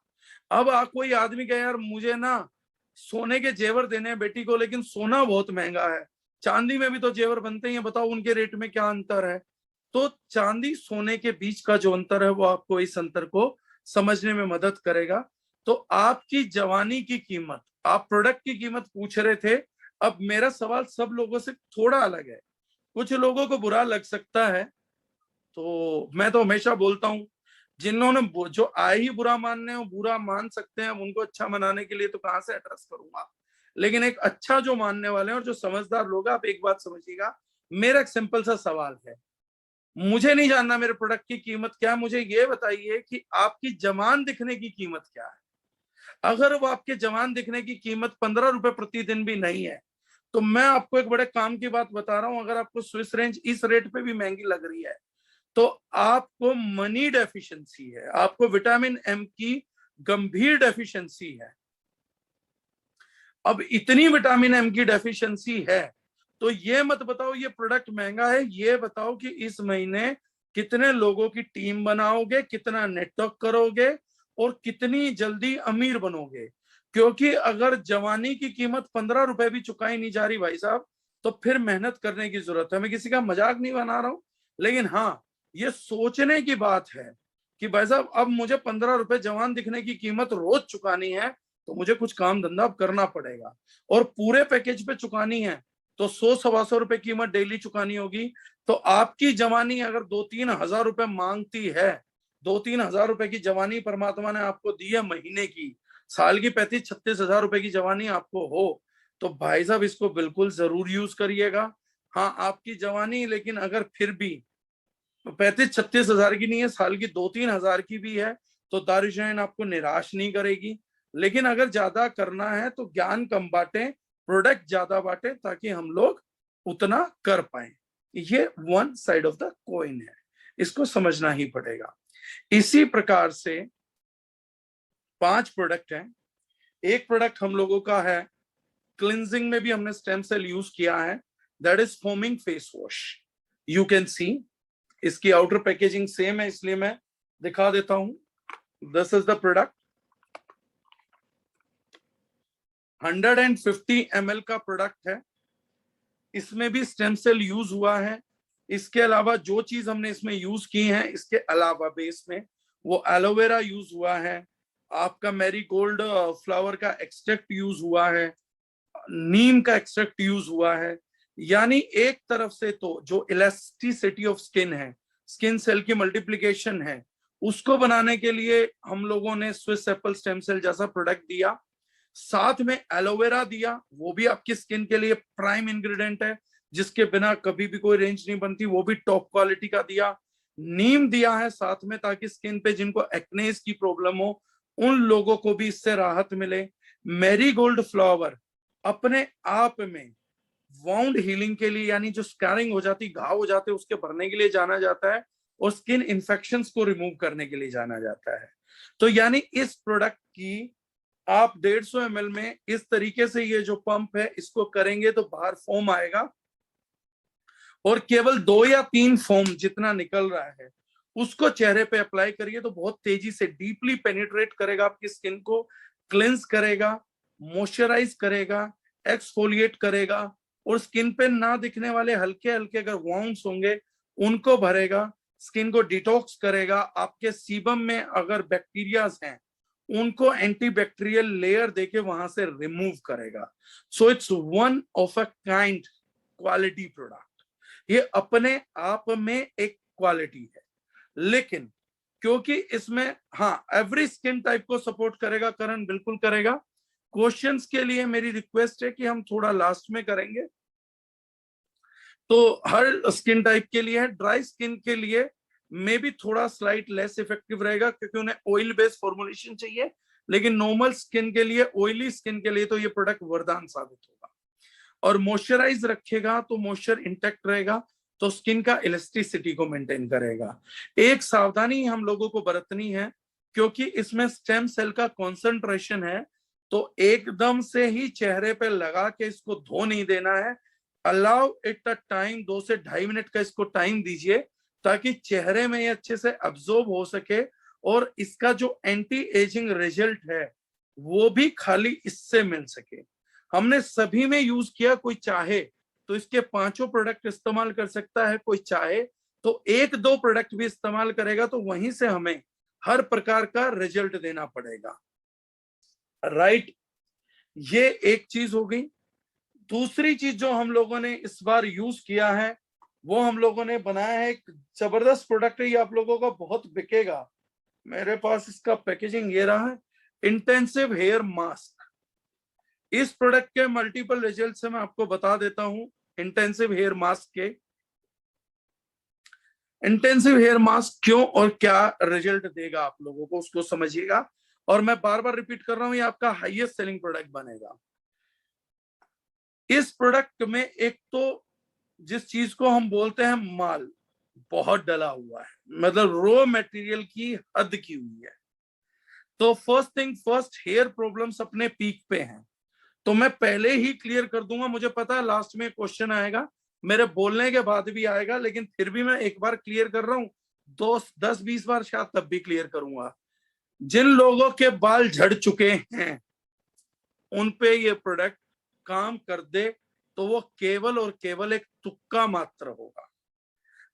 अब कोई आदमी कहे यार मुझे ना सोने के जेवर देने हैं बेटी को, लेकिन सोना बहुत महंगा है, चांदी में भी तो जेवर बनते हैं, बताओ उनके रेट में क्या अंतर है। तो चांदी सोने के बीच का जो अंतर है वो आपको इस अंतर को समझने में मदद करेगा। तो आपकी जवानी की कीमत, आप प्रोडक्ट की कीमत पूछ रहे थे, अब मेरा सवाल सब लोगों से थोड़ा अलग है। कुछ लोगों को बुरा लग सकता है, तो मैं तो हमेशा बोलता हूं जिन्होंने जो आए ही बुरा मानने हो बुरा मान सकते हैं, उनको अच्छा मनाने के लिए तो कहां से एड्रेस करूंगा। लेकिन एक अच्छा जो मानने वाले हैं और जो समझदार लोग हैं, आप एक बात समझिएगा, मेरा एक सिंपल सा सवाल है, मुझे नहीं जानना मेरे प्रोडक्ट की कीमत क्या है, मुझे ये बताइए कि आपकी जवान दिखने की कीमत क्या है। अगर वो आपके जवान दिखने की कीमत 15 रुपए प्रतिदिन भी नहीं है, तो मैं आपको एक बड़े काम की बात बता रहा हूं, अगर आपको स्विस रेंज इस रेट पे भी महंगी लग रही है तो आपको मनी डेफिशिएंसी है, आपको विटामिन एम की गंभीर डेफिशिएंसी है। अब इतनी विटामिन एम की डेफिशिएंसी है तो ये मत बताओ ये प्रोडक्ट महंगा है, ये बताओ कि इस महीने कितने लोगों की टीम बनाओगे, कितना नेटवर्क करोगे और कितनी जल्दी अमीर बनोगे। क्योंकि अगर जवानी की कीमत 15 रुपए भी चुकाई नहीं जा रही भाई साहब, तो फिर मेहनत करने की जरूरत है। मैं किसी का मजाक नहीं बना रहा हूं, लेकिन हाँ ये सोचने की बात है कि भाई साहब अब मुझे 15 रुपए जवान दिखने की कीमत रोज चुकानी है, तो मुझे कुछ काम धंधा करना पड़ेगा। और पूरे पैकेज पे चुकानी है तो 100-125 रुपए कीमत डेली चुकानी होगी। तो आपकी जवानी अगर 2-3 हजार रुपए मांगती है, 2-3 हजार रुपए की जवानी परमात्मा ने आपको दी है महीने की, साल की 35-36 हजार रुपए की जवानी आपको हो, तो भाई साहब इसको बिल्कुल जरूर यूज करिएगा। हाँ आपकी जवानी लेकिन अगर फिर भी 35-36 हजार की नहीं है, साल की 2-3 हजार की भी है, तो दारुजनाइन आपको निराश नहीं करेगी। लेकिन अगर ज्यादा करना है तो ज्ञान कम बांटे, प्रोडक्ट ज्यादा बांटे, ताकि हम लोग उतना कर पाए। ये one side of the coin है, इसको समझना ही पड़ेगा। इसी प्रकार से 5 प्रोडक्ट हैं। एक प्रोडक्ट हम लोगों का है, क्लिनजिंग में भी हमने स्टेम सेल यूज किया है, that is foaming face wash. You can see इसकी आउटर पैकेजिंग सेम है, इसलिए मैं दिखा देता हूं। This is the product, 150 ml का प्रोडक्ट है, इसमें भी स्टेम सेल यूज हुआ है। इसके अलावा जो चीज हमने इसमें यूज की है, इसके अलावा बेस में वो एलोवेरा यूज हुआ है, आपका मैरीगोल्ड फ्लावर का एक्सट्रैक्ट यूज हुआ है, नीम का एक्सट्रैक्ट यूज हुआ है। यानी एक तरफ से तो जो इलास्टिसिटी ऑफ स्किन है, स्किन सेल की मल्टीप्लीकेशन है, उसको बनाने के लिए हम लोगों ने स्विस एप्पल स्टेम सेल जैसा प्रोडक्ट दिया, साथ में एलोवेरा दिया, वो भी आपकी स्किन के लिए प्राइम इंग्रेडिएंट है, जिसके बिना कभी भी कोई रेंज नहीं बनती, वो भी टॉप क्वालिटी का दिया। नीम दिया है साथ में, ताकि स्किन पे जिनको एक्नेस की प्रॉब्लम हो उन लोगों को भी इससे राहत मिले। मैरीगोल्ड फ्लावर अपने आप में वाउंड हीलिंग के लिए, यानी जो स्कैरिंग हो जाती, घाव हो जाते, उसके भरने के लिए जाना जाता है, और स्किन इन्फेक्शंस को रिमूव करने के लिए जाना जाता है। तो यानी इस प्रोडक्ट की आप 150 ml में इस तरीके से ये जो पंप है इसको करेंगे तो बाहर फोम आएगा, और केवल 2 या 3 फोम जितना निकल रहा है उसको चेहरे पे अप्लाई करिए, तो बहुत तेजी से डीपली पेनिट्रेट करेगा आपकी स्किन को, क्लेंस करेगा, मॉइस्चराइज करेगा, एक्सफोलिएट करेगा, और स्किन पे ना दिखने वाले हल्के हल्के अगर वाउंड्स होंगे उनको भरेगा, स्किन को डिटॉक्स करेगा, आपके सीबम में अगर बैक्टीरियाज हैं उनको एंटीबैक्टीरियल लेयर देके वहां से रिमूव करेगा। So it's one of a kind quality product, ये अपने आप में एक क्वालिटी है। लेकिन क्योंकि इसमें हाँ एवरी स्किन टाइप को सपोर्ट करेगा, करण बिल्कुल करेगा। क्वेश्चंस के लिए मेरी रिक्वेस्ट है कि हम थोड़ा लास्ट में करेंगे, तो हर स्किन टाइप के लिए है। ड्राई स्किन के लिए मे बी थोड़ा स्लाइट लेस इफेक्टिव रहेगा क्योंकि उन्हें ऑयल बेस्ड फॉर्मुलेशन चाहिए, लेकिन नॉर्मल स्किन के लिए, ऑयली स्किन के लिए तो ये प्रोडक्ट वरदान साबित होगा। और मॉइस्चराइज रखेगा तो मॉइस्चर इंटैक्ट रहेगा, तो स्किन का इलास्टिसिटी को मेंटेन करेगा। एक सावधानी हम लोगों को बरतनी है क्योंकि इसमें स्टेम सेल का कॉन्सेंट्रेशन है, तो एकदम से ही चेहरे पे लगा के इसको धो नहीं देना है। अलाउ इट अ टाइम, 2 से 2.5 मिनट का इसको टाइम दीजिए ताकि चेहरे में ये अच्छे से अब्सॉर्ब हो सके, और इसका जो एंटी एजिंग रिजल्ट है वो भी खाली इससे मिल सके। हमने सभी में यूज किया, कोई चाहे तो इसके 5 प्रोडक्ट इस्तेमाल कर सकता है, कोई चाहे तो 1-2 प्रोडक्ट भी इस्तेमाल करेगा, तो वहीं से हमें हर प्रकार का रिजल्ट देना पड़ेगा। राइट, ये एक चीज हो गई। दूसरी चीज जो हम लोगों ने इस बार यूज किया है वो हम लोगों ने बनाया है एक जबरदस्त प्रोडक्ट है, ये आप लोगों का बहुत बिकेगा। मेरे पास इसका पैकेजिंग ये रहा है, इंटेंसिव हेयर मास्क। इस प्रोडक्ट के मल्टीपल रिजल्ट से मैं आपको बता देता हूं। इंटेंसिव हेयर मास्क के इंटेंसिव हेयर मास्क क्यों और क्या रिजल्ट देगा आप लोगों को, उसको समझिएगा। और मैं बार बार रिपीट कर रहा हूं, ये आपका हाईएस्ट सेलिंग प्रोडक्ट बनेगा। इस प्रोडक्ट में एक तो जिस चीज को हम बोलते हैं माल बहुत डला हुआ है, मतलब रॉ मटेरियल की हद की हुई है। तो first thing first, hair problems अपने पीक पे हैं, तो मैं पहले ही क्लियर कर दूंगा। मुझे पता है लास्ट में क्वेश्चन आएगा, मेरे बोलने के बाद भी आएगा, लेकिन फिर भी मैं एक बार क्लियर कर रहा हूं, 10-20 बार शायद तब भी क्लियर करूंगा। जिन लोगों के बाल झड़ चुके हैं उन पे ये प्रोडक्ट काम कर दे तो वो केवल और केवल एक तुक्का मात्र होगा।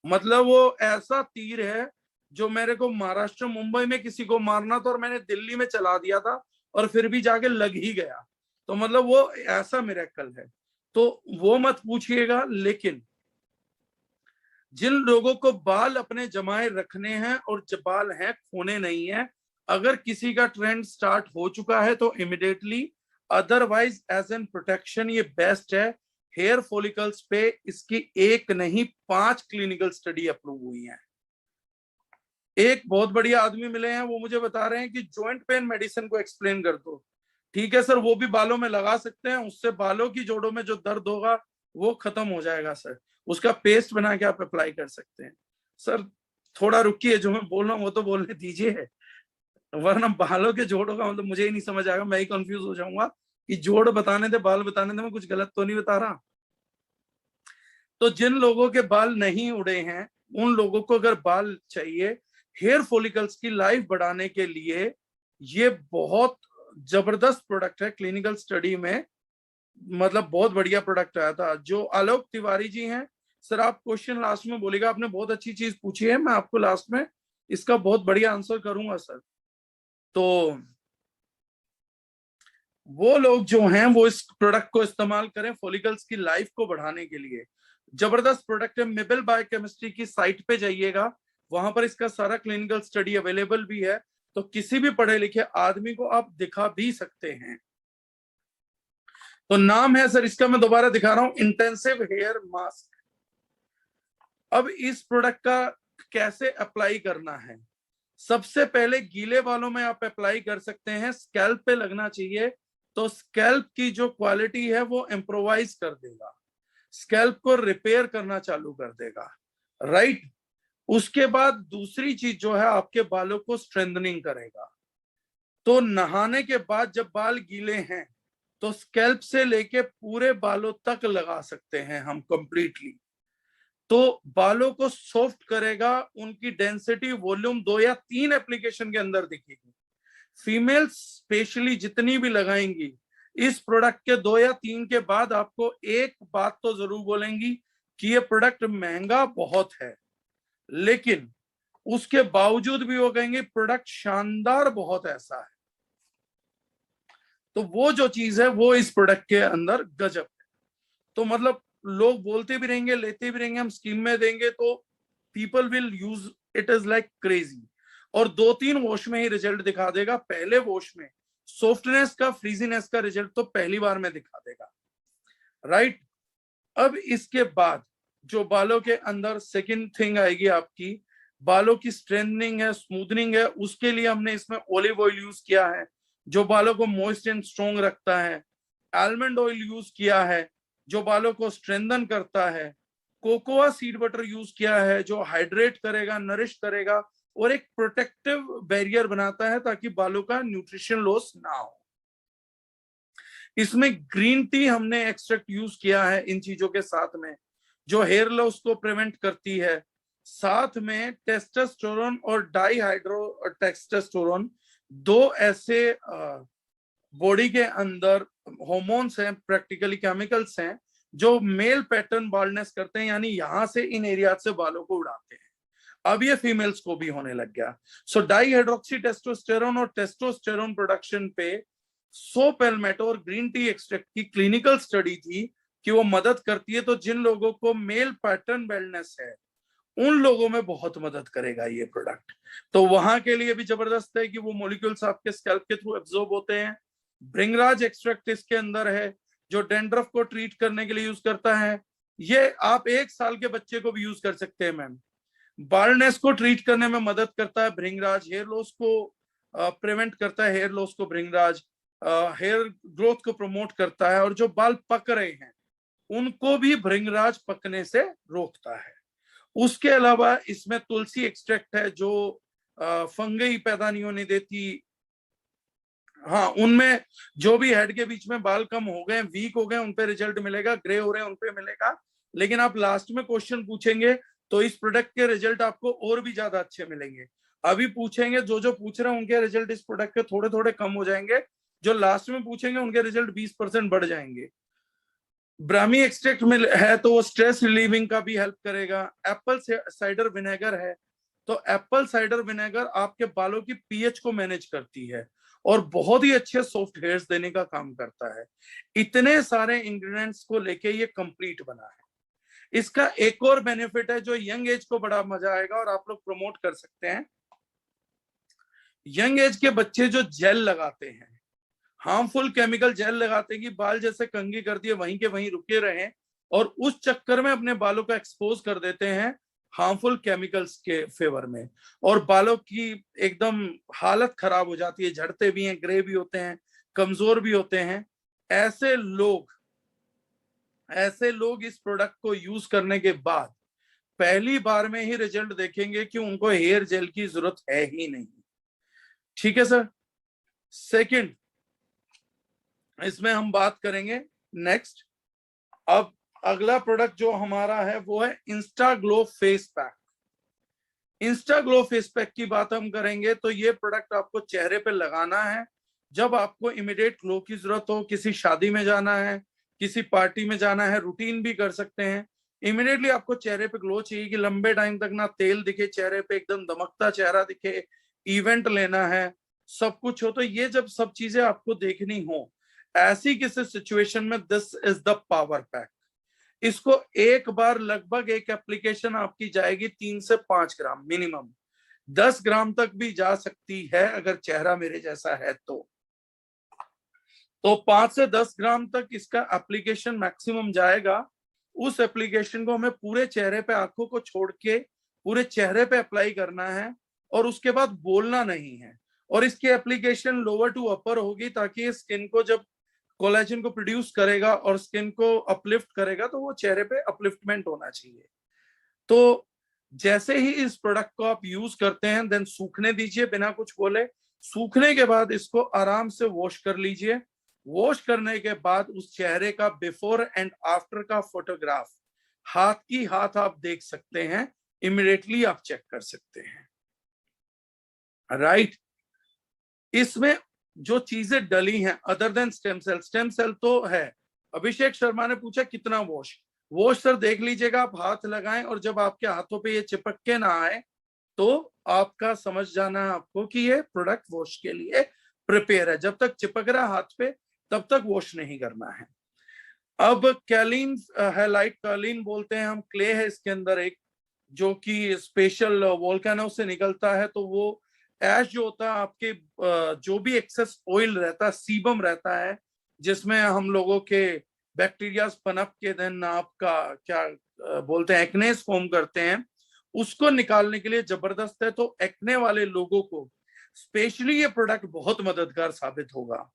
मतलब वो ऐसा तीर है जो मेरे को महाराष्ट्र मुंबई में किसी को मारना था और मैंने दिल्ली में चला दिया था और फिर भी जाके लग ही गया। तो मतलब वो ऐसा मिरेकल है, तो वो मत पूछिएगा। लेकिन जिन लोगों को बाल अपने जमाए रखने हैं और जब बाल हैं खोने नहीं है, अगर किसी का ट्रेंड स्टार्ट हो चुका है तो immediately, otherwise as an protection ये बेस्ट है। हेयर फॉलिकल्स पे इसकी 1 नहीं 5 क्लिनिकल स्टडी अप्रूव हुई है। एक बहुत बढ़िया आदमी मिले हैं, वो मुझे बता रहे हैं कि जॉइंट पेन मेडिसिन को एक्सप्लेन कर दो। ठीक है सर, वो भी बालों में लगा सकते हैं, उससे बालों की जोड़ों में जो दर्द होगा वो खत्म हो जाएगा सर। उसका पेस्ट बना के आप अप्लाई कर सकते हैं। सर थोड़ा रुकिए, जो मैं बोल रहा हूँ वो तो बोलने दीजिए, वरना बालों के जोड़ों का मतलब मुझे ही नहीं समझ आएगा, मैं ही कंफ्यूज हो जाऊंगा कि जोड़ बताने थे, बाल बताने थे, मैं कुछ गलत तो नहीं बता रहा। तो जिन लोगों के बाल नहीं उड़े हैं उन लोगों को अगर बाल चाहिए हेयर फॉलिकल्स की लाइफ बढ़ाने के लिए, ये बहुत जबरदस्त प्रोडक्ट है। क्लिनिकल स्टडी में मतलब बहुत बढ़िया प्रोडक्ट आया था। जो आलोक तिवारी जी हैं, सर आप क्वेश्चन लास्ट में बोलेगा, आपने बहुत अच्छी चीज पूछी है, मैं आपको लास्ट में इसका बहुत बढ़िया आंसर करूंगा सर। तो वो लोग जो हैं वो इस प्रोडक्ट को इस्तेमाल करें फॉलिकल्स की लाइफ को बढ़ाने के लिए। जबरदस्त प्रोडक्ट है। मेबल बायोकेमिस्ट्री की साइट पे जाइएगा, वहां पर इसका सारा क्लिनिकल स्टडी अवेलेबल भी है, तो किसी भी पढ़े लिखे आदमी को आप दिखा भी सकते हैं। तो नाम है सर इसका, मैं दोबारा दिखा रहा हूं, इंटेंसिव हेयर मास्क। अब इस प्रोडक्ट का कैसे अप्लाई करना है? सबसे पहले गीले बालों में आप अप्लाई कर सकते हैं, स्कैल्प पे लगना चाहिए, तो स्कैल्प की जो क्वालिटी है वो इम्प्रोवाइज कर देगा, स्कैल्प को रिपेयर करना चालू कर देगा। राइट, उसके बाद दूसरी चीज जो है आपके बालों को स्ट्रेंथनिंग करेगा। तो नहाने के बाद जब बाल गीले हैं तो स्कैल्प से लेके पूरे बालों तक लगा सकते हैं हम कंप्लीटली, तो बालों को सॉफ्ट करेगा, उनकी डेंसिटी वॉल्यूम 2 या 3 एप्लीकेशन के अंदर दिखेगी। फीमेल स्पेशली जितनी भी लगाएंगी इस प्रोडक्ट के 2 या 3 के बाद आपको एक बात तो जरूर बोलेंगी कि ये प्रोडक्ट महंगा बहुत है, लेकिन उसके बावजूद भी वो कहेंगे प्रोडक्ट शानदार बहुत ऐसा है। तो वो जो चीज है वो इस प्रोडक्ट के अंदर गजब है। तो मतलब लोग बोलते भी रहेंगे, लेते भी रहेंगे, हम स्कीम में देंगे तो people will use it is like crazy. और 2-3 वॉश में ही रिजल्ट दिखा देगा। पहले वॉश में सॉफ्टनेस का, फ्रीजीनेस का रिजल्ट तो पहली बार में दिखा देगा, राइट। अब इसके बाद जो बालों के अंदर सेकंड थिंग आएगी आपकी, बालों की स्ट्रेंथनिंग है, स्मूथनिंग है। उसके लिए हमने इसमें ऑलिव ऑयल यूज किया है जो बालों को मॉइस्ट एंड स्ट्रॉन्ग रखता है। आलमंड ऑयल यूज किया है जो बालों को स्ट्रेंथन करता है। कोकोआ सीड बटर यूज किया है जो हाइड्रेट करेगा, नरिश करेगा और एक प्रोटेक्टिव बैरियर बनाता है ताकि बालों का न्यूट्रिशन लॉस ना हो। इसमें ग्रीन टी हमने एक्सट्रैक्ट यूज किया है इन चीजों के साथ में, जो हेयर लॉस को प्रिवेंट करती है। साथ में टेस्टोस्टेरोन और डाईहाइड्रो टेस्टोस्टेरोन, दो ऐसे बॉडी के अंदर हॉर्मोन्स हैं, प्रैक्टिकली केमिकल्स हैं, जो मेल पैटर्न बाल्डनेस करते हैं, यानी यहां से इन एरिया से बालों को उड़ाते हैं। अब ये फीमेल्स को भी होने लग गया। सो डाईहाइड्रोक्सी टेस्टोस्टेरोन और टेस्टोस्टेरोन प्रोडक्शन पे सो पेलमेटो और ग्रीन टी एक्सट्रैक्ट की क्लिनिकल स्टडी थी कि वो मदद करती है। तो जिन लोगों को मेल पैटर्न बेल्डनेस है उन लोगों में बहुत मदद करेगा ये प्रोडक्ट। तो वहां के लिए भी जबरदस्त है कि वो मॉलिक्यूल्स आपके स्कैल्प के थ्रू एब्जॉर्ब होते हैं। भृंगराज एक्सट्रैक्ट इसके अंदर है जो डैंड्रफ को ट्रीट करने के लिए यूज करता है। ये आप 1 साल के बच्चे को भी यूज कर सकते हैं मैम। बाल्डनेस को ट्रीट करने में मदद करता है भृंगराज। हेयर लॉस को प्रिवेंट करता है, हेयर लॉस को भृंगराज। हेयर ग्रोथ को प्रमोट करता है और जो बाल पक रहे हैं उनको भी भृंगराज पकने से रोकता है। उसके अलावा इसमें तुलसी एक्सट्रैक्ट है जो फंगई पैदा नहीं होने देती। हाँ, उनमें जो भी हेड के बीच में बाल कम हो गए, वीक हो गए, उन पे रिजल्ट मिलेगा, ग्रे हो रहे हैं उन पे मिलेगा। लेकिन आप लास्ट में क्वेश्चन पूछेंगे तो इस प्रोडक्ट के रिजल्ट आपको और भी ज्यादा अच्छे मिलेंगे। अभी पूछेंगे जो जो पूछ रहे हैं उनके रिजल्ट इस प्रोडक्ट के थोड़े थोड़े कम हो जाएंगे, जो लास्ट में पूछेंगे उनके रिजल्ट 20% बढ़ जाएंगे। ब्राह्मी एक्सट्रैक्ट में है तो वो स्ट्रेस रिलीविंग का भी हेल्प करेगा। एप्पल साइडर विनेगर है तो एप्पल साइडर विनेगर आपके बालों की पीएच को मैनेज करती है और बहुत ही अच्छे सॉफ्ट हेयर्स देने का काम करता है। इतने सारे इंग्रेडिएंट्स को लेके ये कंप्लीट बना है। इसका एक और बेनिफिट है जो यंग एज को बड़ा मजा आएगा और आप लोग प्रमोट कर सकते हैं। यंग एज के बच्चे जो जेल लगाते हैं, हार्मफुल केमिकल जेल लगाते हैं कि बाल जैसे कंघी कर दिए वहीं के वहीं रुके रहें, और उस चक्कर में अपने बालों को एक्सपोज कर देते हैं हार्मफुल केमिकल्स के फेवर में, और बालों की एकदम हालत खराब हो जाती है, झड़ते भी हैं, ग्रे भी होते हैं, कमजोर भी होते हैं। ऐसे लोग इस प्रोडक्ट को यूज करने के बाद पहली बार में ही रिजल्ट देखेंगे कि उनको हेयर जेल की जरूरत है ही नहीं। ठीक है सर। सेकंड, इसमें हम बात करेंगे नेक्स्ट। अब अगला प्रोडक्ट जो हमारा है वो है Insta glow face pack. Insta glow face pack की बात हम करेंगे तो ये प्रोडक्ट आपको चेहरे पे लगाना है जब आपको इमीडिएट ग्लो की जरूरत हो, किसी शादी में जाना है, किसी पार्टी में जाना है, रूटीन भी कर सकते हैं। इमीडिएटली आपको चेहरे पे ग्लो चाहिए कि लंबे टाइम तक ना तेल दिखे चेहरे पे, एकदम दमकता चेहरा दिखे, इवेंट लेना है, सब कुछ हो। तो ये जब सब चीजें आपको देखनी हो ऐसी किसी सिचुएशन में this is the power pack. इसको एक बार लगभग एक एप्लीकेशन आपकी जाएगी 3 से 5 ग्राम, मिनिमम 10 ग्राम तक भी जा सकती है अगर चेहरा मेरे जैसा है तो 5 से 10 ग्राम तक इसका एप्लीकेशन मैक्सिमम जाएगा। उस एप्लीकेशन को हमें पूरे चेहरे पे, आंखों को छोड़ के पूरे चेहरे पे अप्लाई करना है और उसके बाद बोलना नहीं है। और इसकी एप्लीकेशन लोअर टू अपर होगी ताकि स्किन को जब कोलेजन को प्रोड्यूस करेगा और स्किन को अपलिफ्ट करेगा तो वो चेहरे पे अपलिफ्टमेंट होना चाहिए। तो जैसे ही इस प्रोडक्ट को आप यूज करते हैं देन सूखने दीजिए बिना कुछ बोले। सूखने के बाद इसको आराम से वॉश कर लीजिए। वॉश करने के बाद उस चेहरे का बिफोर एंड आफ्टर का फोटोग्राफ हाथ की हाथ आप देख सकते हैं, इमिडिएटली आप चेक कर सकते हैं, राइट। इसमें जो चीजें डली हैं अदर देन स्टेम सेल तो है। अभिषेक शर्मा ने पूछा कितना वॉश, वॉश सर देख लीजिएगा, आप हाथ लगाएं और जब आपके हाथों पे ये चिपक के ना आए तो आपका समझ जाना है आपको कि ये प्रोडक्ट वॉश के लिए प्रिपेयर है। जब तक चिपक रहा है हाथ पे तब तक वॉश नहीं करना है। अब कैलीन है, लाइट कैलीन बोलते हैं हम, क्ले है इसके अंदर एक, जो कि स्पेशल वोल्केनो से निकलता है। तो वो ऐश जो होता है आपके जो भी एक्सेस ऑयल रहता है, सीबम रहता है, जिसमें हम लोगों के बैक्टीरिया पनप के देन आपका क्या बोलते हैं एक्नेस फॉर्म करते हैं, उसको निकालने के लिए जबरदस्त है। तो एक्ने वाले लोगों को स्पेशली ये प्रोडक्ट बहुत मददगार साबित होगा।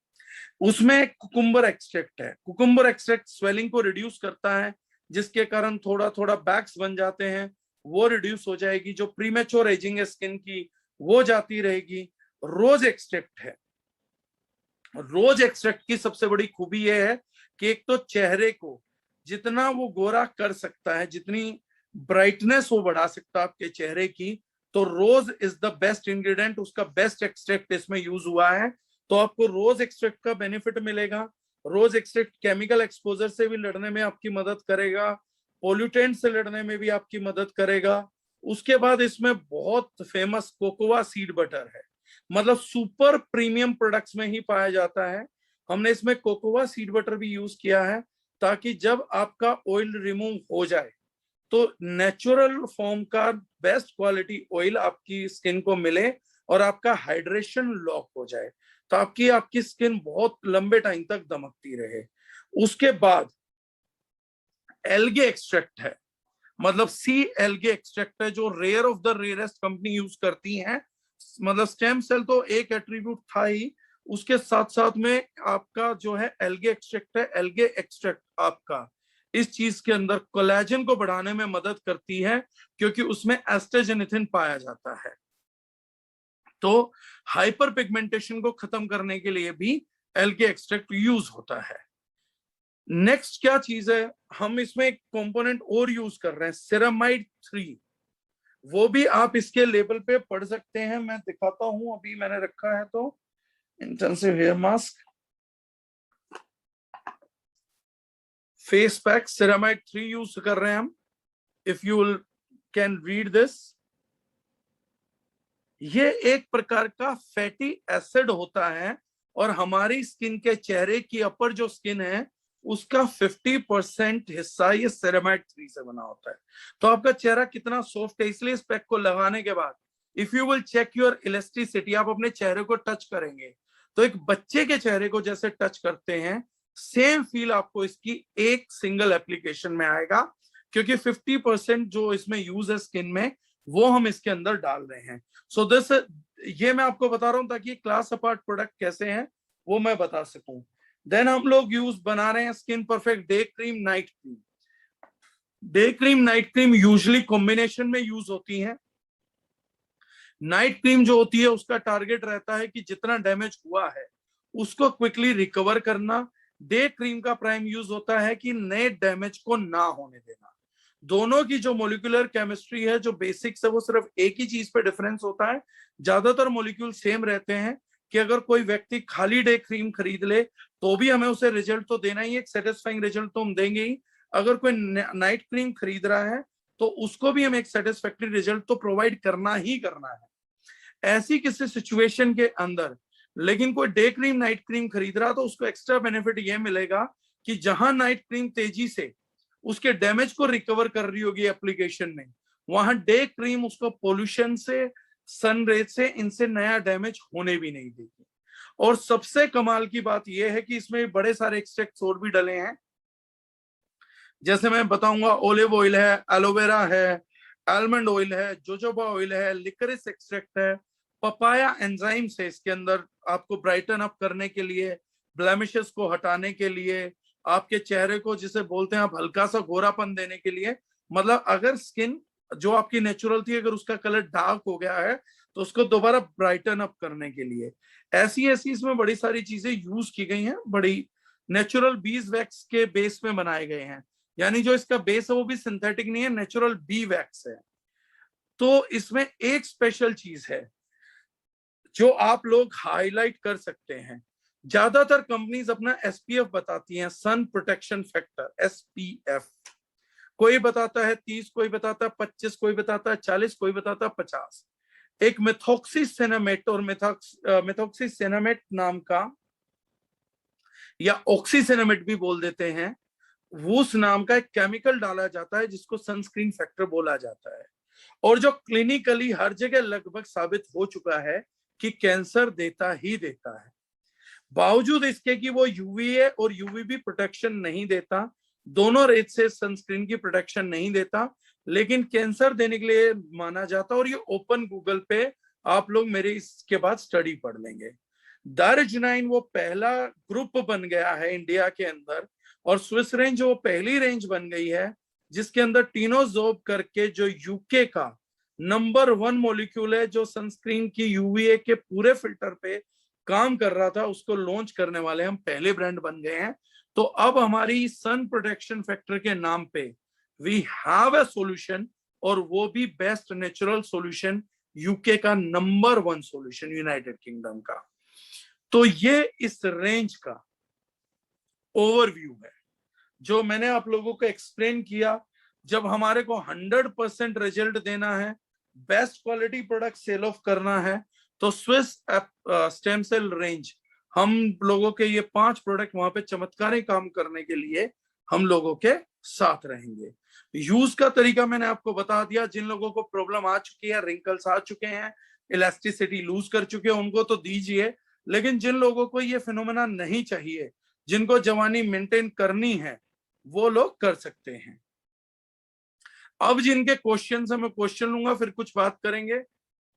उसमें कुकुम्बर एक्सट्रैक्ट है। कुकुम्बर एक्सट्रैक्ट स्वेलिंग को रिड्यूस करता है, जिसके कारण थोड़ा थोड़ा बैक्स बन जाते हैं, वो रिड्यूस हो जाएगी। जो प्रीमेच्योर एजिंग है स्किन की वो जाती रहेगी। रोज एक्सट्रैक्ट है। रोज एक्सट्रैक्ट की सबसे बड़ी खूबी यह है कि एक तो चेहरे को जितना वो गोरा कर सकता है, जितनी ब्राइटनेस वो बढ़ा सकता है आपके चेहरे की, तो रोज इज द बेस्ट इंग्रेडिएंट, उसका बेस्ट एक्सट्रैक्ट इसमें यूज हुआ है। तो आपको रोज एक्सट्रैक्ट का बेनिफिट मिलेगा। रोज एक्सट्रैक्ट केमिकल एक्सपोजर से भी लड़ने में आपकी मदद करेगा, पोल्यूटेंट से लड़ने में भी आपकी मदद करेगा। उसके बाद इसमें बहुत फेमस कोकोआ सीड बटर है, मतलब सुपर प्रीमियम प्रोडक्ट्स में ही पाया जाता है। हमने इसमें कोकोआ सीड बटर भी यूज किया है, ताकि जब आपका ऑयल रिमूव हो जाए तो नेचुरल फॉर्म का बेस्ट क्वालिटी ऑयल आपकी स्किन को मिले और आपका हाइड्रेशन लॉक हो जाए, तो आपकी स्किन बहुत लंबे टाइम तक दमकती रहे। उसके बाद एल्गे एक्सट्रैक्ट है, मतलब सी एल्गे एक्सट्रैक्ट है, जो rare of the rarest company use करती हैं। मतलब स्टेम सेल तो एक एट्रीब्यूट था ही, उसके साथ साथ में आपका जो है एल्गे एक्सट्रैक्ट है। एल्गे एक्सट्रैक्ट आपका इस चीज के अंदर कोलेजन को बढ़ाने में मदद करती है, क्योंकि उसमें एस्ट्रोजेनेथिन पाया जाता है। तो हाइपर पिगमेंटेशन को खत्म करने के लिए भी एल्गे एक्सट्रैक्ट यूज होता है। नेक्स्ट क्या चीज है, हम इसमें एक कंपोनेंट और यूज कर रहे हैं, सेरामाइड 3। वो भी आप इसके लेबल पे पढ़ सकते हैं, मैं दिखाता हूं, अभी मैंने रखा है। तो intensive hair mask, face pack, ceramide 3 use कर रहे हैं हम। If you can read this, ये एक प्रकार का फैटी एसिड होता है, और हमारी स्किन के चेहरे की अपर जो स्किन है उसका 50% हिस्सा ये सेरामाइड 3 से बना होता है। तो आपका चेहरा कितना सॉफ्ट है, इसलिए इस पैक को लगाने के बाद if you will check your elasticity, आप अपने चेहरे को टच करेंगे तो एक बच्चे के चेहरे को जैसे टच करते हैं, सेम फील आपको इसकी एक सिंगल एप्लीकेशन में आएगा, क्योंकि 50% जो इसमें यूज है स्किन में वो हम इसके अंदर डाल रहे हैं। सो दिस, ये मैं आपको बता रहा हूं ताकि क्लास अपार्ट प्रोडक्ट कैसे हैं वो मैं बता सकूं। देन हम लोग यूज बना रहे हैं skin perfect day cream, night cream. Day cream night cream usually combination में यूज होती हैं। नाइट क्रीम जो होती है उसका टारगेट रहता है कि जितना डैमेज हुआ है उसको क्विकली रिकवर करना। डे क्रीम का प्राइम यूज होता है कि नए डैमेज को ना होने देना। दोनों की जो मोलिकुलर केमिस्ट्री है, जो बेसिक्स है, वो सिर्फ एक ही चीज पे डिफरेंस होता है। ज्यादातर मोलिक्यूल सेम रहते हैं, कि अगर कोई व्यक्ति खाली डे क्रीम खरीद ले तो भी हमें उसे रिजल्ट तो देना ही, एक सेटिस्फाइंग रिजल्ट तो हम देंगे ही। अगर कोई नाइट क्रीम खरीद रहा है तो उसको भी हमें एक सेटिस्फैक्टरी रिजल्ट तो प्रोवाइड करना ही करना है। ऐसी किसी सिचुएशन के अंदर लेकिन कोई डे क्रीम नाइट क्रीम खरीद रहा तो उसको एक्स्ट्रा बेनिफिट ये मिलेगा कि जहां नाइट क्रीम तेजी से उसके डैमेज को रिकवर कर रही होगी एप्लीकेशन में, वहां डे क्रीम उसको पोल्यूशन से, सन रे से, इनसे नया डैमेज होने भी नहीं देगी। और सबसे कमाल की बात यह है कि इसमें बड़े सारे एक्सट्रैक्ट्स और भी डले हैं, जैसे मैं बताऊंगा, ओलिव ऑयल है, एलोवेरा है, आलमंड ऑयल है, जोजोबा ऑयल है, लिकरिस एक्सट्रैक्ट है, पपाया एंजाइम्स है इसके अंदर आपको ब्राइटन अप करने के लिए, ब्लेमिशेस को हटाने के लिए, आपके चेहरे को जिसे बोलते हैं आप हल्का सा गोरापन देने के लिए। मतलब अगर स्किन जो आपकी नेचुरल थी अगर उसका कलर डार्क हो गया है तो उसको दोबारा ब्राइटन अप करने के लिए ऐसी ऐसी इसमें बड़ी सारी चीजें यूज की गई हैं। बड़ी नेचुरल बीज वैक्स के बेस में बनाए गए हैं, यानी जो इसका बेस है वो भी सिंथेटिक नहीं है, नेचुरल बी वैक्स है। तो इसमें एक स्पेशल चीज है जो आप लोग हाईलाइट कर सकते हैं। ज्यादातर कंपनीज अपना एसपीएफ बताती हैं, सन प्रोटेक्शन फैक्टर, एसपीएफ। कोई बताता है 30, कोई बताता है 25, कोई बताता है 40, कोई बताता है 50। एक मेथोक्सीसिनेमेट और मेथोक्सीसिनेमेट नाम का, या ऑक्सीसिनेमेट भी बोल देते हैं, वो उस नाम का एक केमिकल डाला जाता है जिसको सनस्क्रीन फैक्टर बोला जाता है, और जो क्लिनिकली हर जगह लगभग साबित हो चुका है कि कैंसर देता ही देता है। बावजूद इसके कि वो यूवीए और यूवीबी प्रोटेक्शन नहीं देता, दोनों रेत से सनस्क्रीन की प्रोटेक्शन नहीं देता, लेकिन कैंसर देने के लिए माना जाता। और ये ओपन गूगल पे आप लोग मेरे इसके बाद स्टडी पढ़ लेंगे। दार्जिलिन वो पहला ग्रुप बन गया है इंडिया के अंदर, और स्विस रेंज वो पहली रेंज बन गई है जिसके अंदर टीनोजोब करके, जो यूके का नंबर 1 मॉलिक्यूल है, जो सनस्क्रीन की यूवीए के पूरे फिल्टर पे काम कर रहा था, उसको लॉन्च करने वाले हम पहले ब्रांड बन गए हैं। तो अब हमारी सन प्रोटेक्शन फैक्टर के नाम पे वी हैव अ सॉल्यूशन, और वो भी बेस्ट नेचुरल सॉल्यूशन, यूके का नंबर 1 सॉल्यूशन, यूनाइटेड किंगडम का। तो ये इस रेंज का ओवरव्यू है जो मैंने आप लोगों को एक्सप्लेन किया। जब हमारे को 100% रिजल्ट देना है, best quality product sell off करना है, तो स्विस स्टेम सेल रेंज, हम लोगों के ये 5 प्रोडक्ट वहां पे चमत्कारी काम करने के लिए हम लोगों के साथ रहेंगे। यूज का तरीका मैंने आपको बता दिया। जिन लोगों को प्रॉब्लम आ चुकी है, रिंकल्स आ चुके हैं, इलास्टिसिटी लूज कर चुके हैं, उनको तो दीजिए, लेकिन जिन लोगों को ये फिनोमेना नहीं चाहिए, जिनको जवानी मेंटेन करनी है, वो लोग कर सकते हैं। अब जिनके क्वेश्चन है मैं क्वेश्चन लूंगा, फिर कुछ बात करेंगे।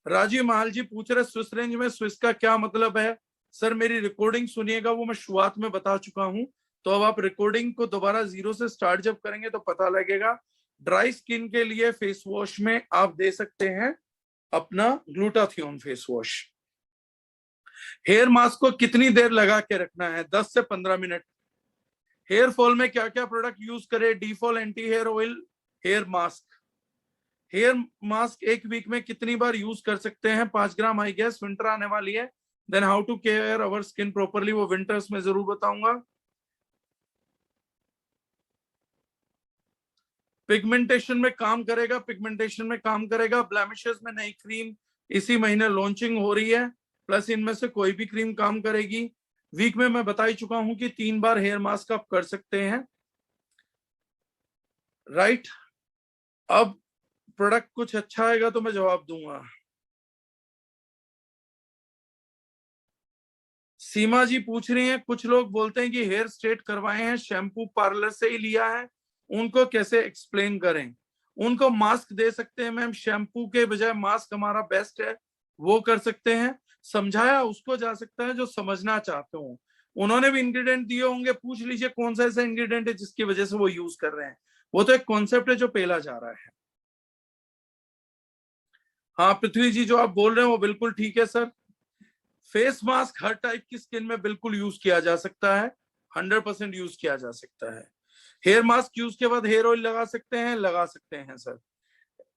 राजीव महाल जी पूछ रहे स्विस रेंज में स्विस का क्या मतलब है। सर मेरी रिकॉर्डिंग सुनिएगा, वो मैं शुरुआत में बता चुका हूं, तो अब आप रिकॉर्डिंग को दोबारा जीरो से स्टार्ट जब करेंगे तो पता लगेगा। ड्राई स्किन के लिए फेस वॉश में आप दे सकते हैं अपना glutathione face wash. Hair mask को कितनी देर लगा के रखना है? 10 से 15 मिनट। हेयर फॉल में क्या क्या प्रोडक्ट यूज करें? डीफॉल anti hair oil, hair mask. Hair mask एक वीक में कितनी बार यूज कर सकते हैं? 5 ग्राम। आई गेस विंटर आने वाली है, then how to care our skin properly, वो विंटर्स में जरूर बताऊंगा। पिगमेंटेशन में काम करेगा, पिगमेंटेशन में काम करेगा। ब्लेमिशेस में नई क्रीम इसी महीने लॉन्चिंग हो रही है, प्लस इनमें से कोई भी क्रीम काम करेगी। वीक में मैं बता ही चुका हूं कि 3 बार हेयर मास्क आप कर सकते हैं, राइट। अब प्रोडक्ट कुछ अच्छा आएगा तो मैं जवाब दूंगा। सीमा जी पूछ रही हैं, कुछ लोग बोलते हैं कि हेयर स्ट्रेट करवाए हैं, शैम्पू पार्लर से ही लिया है, उनको कैसे एक्सप्लेन करें? उनको मास्क दे सकते हैं मैम, शैम्पू के बजाय मास्क हमारा बेस्ट है, वो कर सकते हैं। समझाया उसको जा सकता है जो समझना चाहते हो। उन्होंने भी इंग्रेडिएंट दिए होंगे, पूछ लीजिए कौन सा ऐसा इंग्रेडिएंट है जिसकी वजह से वो यूज कर रहे हैं। वो तो एक कॉन्सेप्ट है जो पेला जा रहा है। हाँ पृथ्वी जी, जो आप बोल रहे हैं वो बिल्कुल ठीक है सर। फेस मास्क हर टाइप की स्किन में बिल्कुल यूज किया जा सकता है, 100% यूज किया जा सकता है। हेयर मास्क यूज के बाद हेयर ऑयल लगा सकते हैं, लगा सकते हैं सर।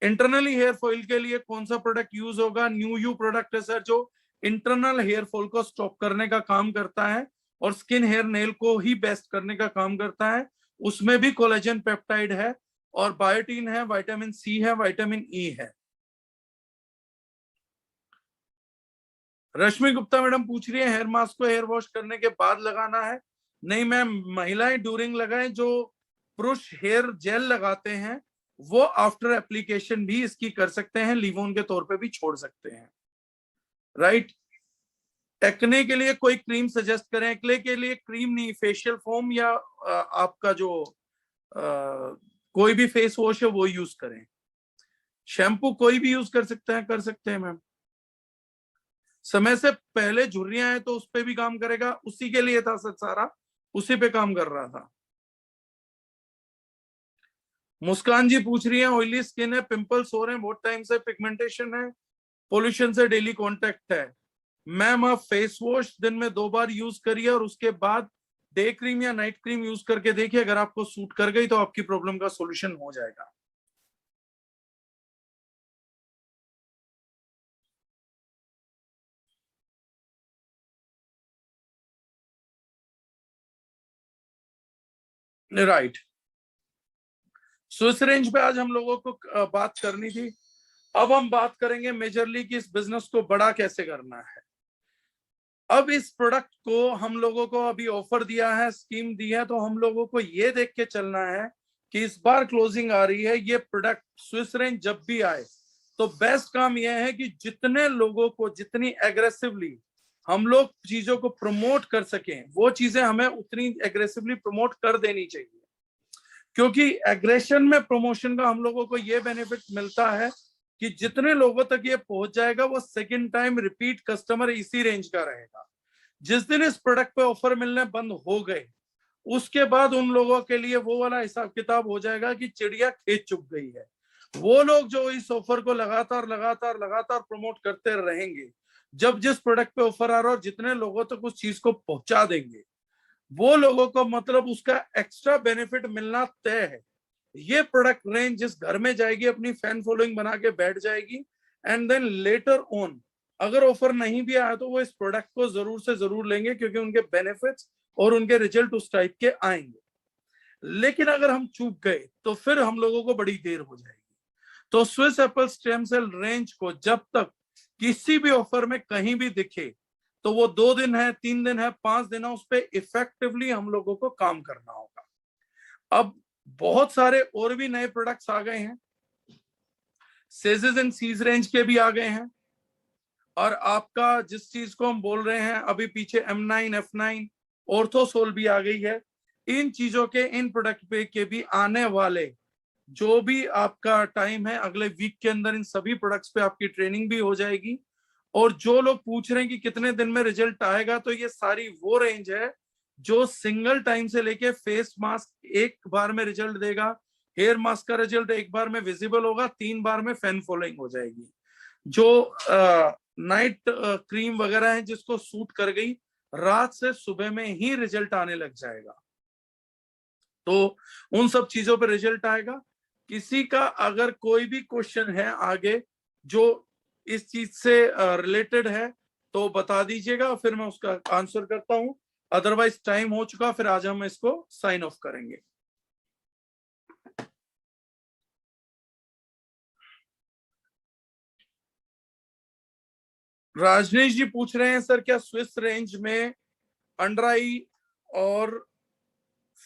इंटरनली हेयर फॉल के लिए कौन सा प्रोडक्ट यूज होगा? न्यू यू प्रोडक्ट है सर, जो इंटरनल हेयर फॉल को स्टॉप करने का काम करता है और स्किन हेयर नेल को ही बेस्ट करने का काम करता है। उसमें भी कोलेजन पेप्टाइड है, और बायोटीन है, विटामिन सी है, विटामिन ई है। रश्मि गुप्ता मैडम पूछ रही है हेयर मास्क को हेयर वॉश करने के बाद लगाना है? नहीं मैम, महिलाएं ड्यूरिंग लगाएं। जो पुरुष हेयर जेल लगाते हैं वो आफ्टर एप्लीकेशन भी इसकी कर सकते हैं, लीव-ऑन के तौर पे भी छोड़ सकते हैं, राइट। एक्ने के लिए कोई क्रीम सजेस्ट करें? एक्ने के लिए क्रीम नहीं, फेशियल फोम या आपका जो कोई भी फेस वॉश है वो यूज करें। शैम्पू कोई भी यूज कर सकते हैं मैम। समय से पहले झुर्रियां हैं तो उस पे भी काम करेगा, उसी के लिए था सर सारा, उसी पे काम कर रहा था। मुस्कान जी पूछ रही है ऑयली स्किन है, पिंपल्स हो रहे हैं बहुत टाइम से, पिगमेंटेशन है, पोल्यूशन से डेली कांटेक्ट है। मैम आप फेस वॉश दिन में 2 बार यूज करिए और उसके बाद डे क्रीम या नाइट क्रीम यूज करके देखिए, अगर आपको सूट कर गई तो आपकी प्रॉब्लम का सोल्यूशन हो जाएगा। राइट। स्विस रेंज पे आज हम लोगों को बात करनी थी। अब हम बात करेंगे मेजरली कि इस बिजनेस को बड़ा कैसे करना है। अब इस प्रोडक्ट को हम लोगों को अभी ऑफर दिया है, स्कीम दी है, तो हम लोगों को ये देख के चलना है कि इस बार क्लोजिंग आ रही है, ये प्रोडक्ट स्विस रेंज जब भी आए तो बेस्ट काम यह है कि जितने लोगों को, जितनी एग्रेसिवली हम लोग चीजों को प्रमोट कर सकें, वो चीजें हमें उतनी एग्रेसिवली प्रमोट कर देनी चाहिए। क्योंकि एग्रेशन में प्रमोशन का हम लोगों को ये बेनिफिट मिलता है कि जितने लोगों तक ये पहुंच जाएगा वो सेकंड टाइम रिपीट कस्टमर इसी रेंज का रहेगा। जिस दिन इस प्रोडक्ट पे ऑफर मिलने बंद हो गए, उसके बाद उन लोगों के लिए वो वाला हिसाब किताब हो जाएगा कि चिड़िया खेत चुग गई है। वो लोग जो इस ऑफर को लगातार लगातार लगातार प्रमोट करते रहेंगे, जब जिस प्रोडक्ट पे ऑफर आ रहा है और जितने लोगों तक उस चीज को पहुंचा देंगे, वो लोगों को मतलब उसका एक्स्ट्रा बेनिफिट मिलना तय है। ये प्रोडक्ट रेंज जिस घर में जाएगी, अपनी फैन फॉलोइंग बना के बैठ जाएगी, एंड देन लेटर ऑन अगर ऑफर नहीं भी आया तो वो इस प्रोडक्ट को जरूर से जरूर लेंगे, क्योंकि उनके बेनिफिट्स और उनके रिजल्ट उस टाइप के आएंगे। लेकिन अगर हम चूक गए तो फिर हम लोगों को बड़ी देर हो जाएगी। तो Swiss apple stem cell range को जब तक किसी भी ऑफर में कहीं भी दिखे, तो वो 2 दिन है, 3 दिन है, 5 दिन है, उस पर इफेक्टिवली हम लोगों को काम करना होगा। अब बहुत सारे और भी नए प्रोडक्ट्स आ गए हैं, सेजेस एंड सीज रेंज के भी आ गए हैं, और आपका जिस चीज को हम बोल रहे हैं अभी पीछे M9 F9 ऑर्थोसोल भी आ गई है। इन चीजों के, इन प्रोडक्ट पे के भी आने वाले जो भी आपका टाइम है, अगले वीक के अंदर इन सभी प्रोडक्ट्स पे आपकी ट्रेनिंग भी हो जाएगी। और जो लोग पूछ रहे हैं कि कितने दिन में रिजल्ट आएगा, तो ये सारी वो रेंज है जो सिंगल टाइम से लेके फेस मास्क एक बार में रिजल्ट देगा, हेयर मास्क का रिजल्ट एक बार में विजिबल होगा, 3 बार में फैन फॉलोइंग हो जाएगी। जो नाइट क्रीम वगैरह है जिसको सूट कर गई, रात से सुबह में ही रिजल्ट आने लग जाएगा। तो उन सब चीजों पे रिजल्ट आएगा। किसी का अगर कोई भी क्वेश्चन है आगे जो इस चीज से रिलेटेड है तो बता दीजिएगा, फिर मैं उसका आंसर करता हूं। अदरवाइज टाइम हो चुका, फिर आज हम इसको साइन ऑफ करेंगे। राजनीश जी पूछ रहे हैं सर क्या स्विस रेंज में अंडर आई और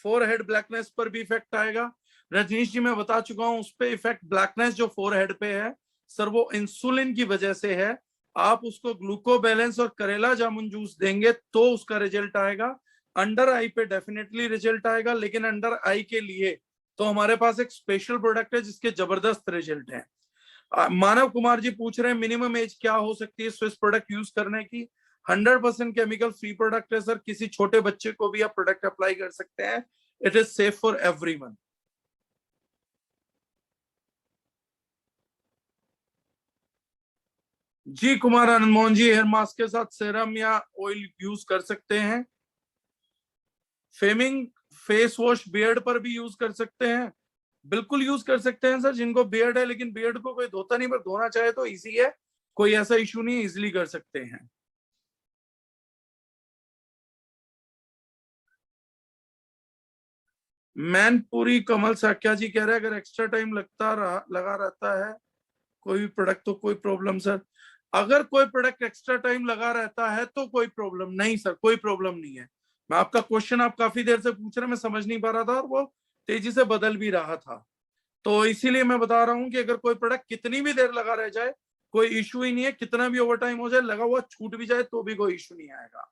फोरहेड ब्लैकनेस पर भी इफेक्ट आएगा? रजनीश जी मैं बता चुका हूं, उस पे इफेक्ट ब्लैकनेस जो फोरहेड पे है सर वो इंसुलिन की वजह से है। आप उसको ग्लूको बैलेंस और करेला जामुन जूस देंगे तो उसका रिजल्ट आएगा। अंडर आई पे डेफिनेटली रिजल्ट आएगा, लेकिन अंडर आई के लिए तो हमारे पास एक स्पेशल प्रोडक्ट है जिसके जबरदस्त रिजल्ट है। मानव कुमार जी पूछ रहे हैं मिनिमम एज क्या हो सकती है स्विस प्रोडक्ट यूज करने की? 100% केमिकल फ्री प्रोडक्ट है सर, किसी छोटे बच्चे को भी आप प्रोडक्ट अप्लाई कर सकते हैं। It is safe for everyone. जी कुमार आनंद मोहन जी, हेयर मास्क के साथ सेरम या ऑयल यूज कर सकते हैं। फेमिंग फेस वॉश बियर्ड पर भी यूज कर सकते हैं, बिल्कुल यूज कर सकते हैं सर। जिनको बियर्ड है, लेकिन बियर्ड को कोई धोता नहीं, पर धोना चाहे तो इजी है, कोई ऐसा इशू नहीं, इजिली कर सकते हैं। मैनपुरी कमल साक्या जी कह रहे हैं अगर एक्स्ट्रा टाइम लगा रहता है कोई भी प्रोडक्ट तो कोई प्रॉब्लम सर? अगर कोई प्रोडक्ट एक्स्ट्रा टाइम लगा रहता है तो कोई प्रॉब्लम नहीं सर, कोई प्रॉब्लम नहीं है। मैं आपका क्वेश्चन आप काफी देर से पूछ रहे हैं, मैं समझ नहीं पा रहा था और वो तेजी से बदल भी रहा था, तो इसीलिए मैं बता रहा हूं कि अगर कोई प्रोडक्ट कितनी भी देर लगा रह जाए कोई इशू ही नहीं है। कितना भी ओवर टाइम हो जाए, लगा हुआ छूट भी जाए तो भी कोई इशू नहीं आएगा।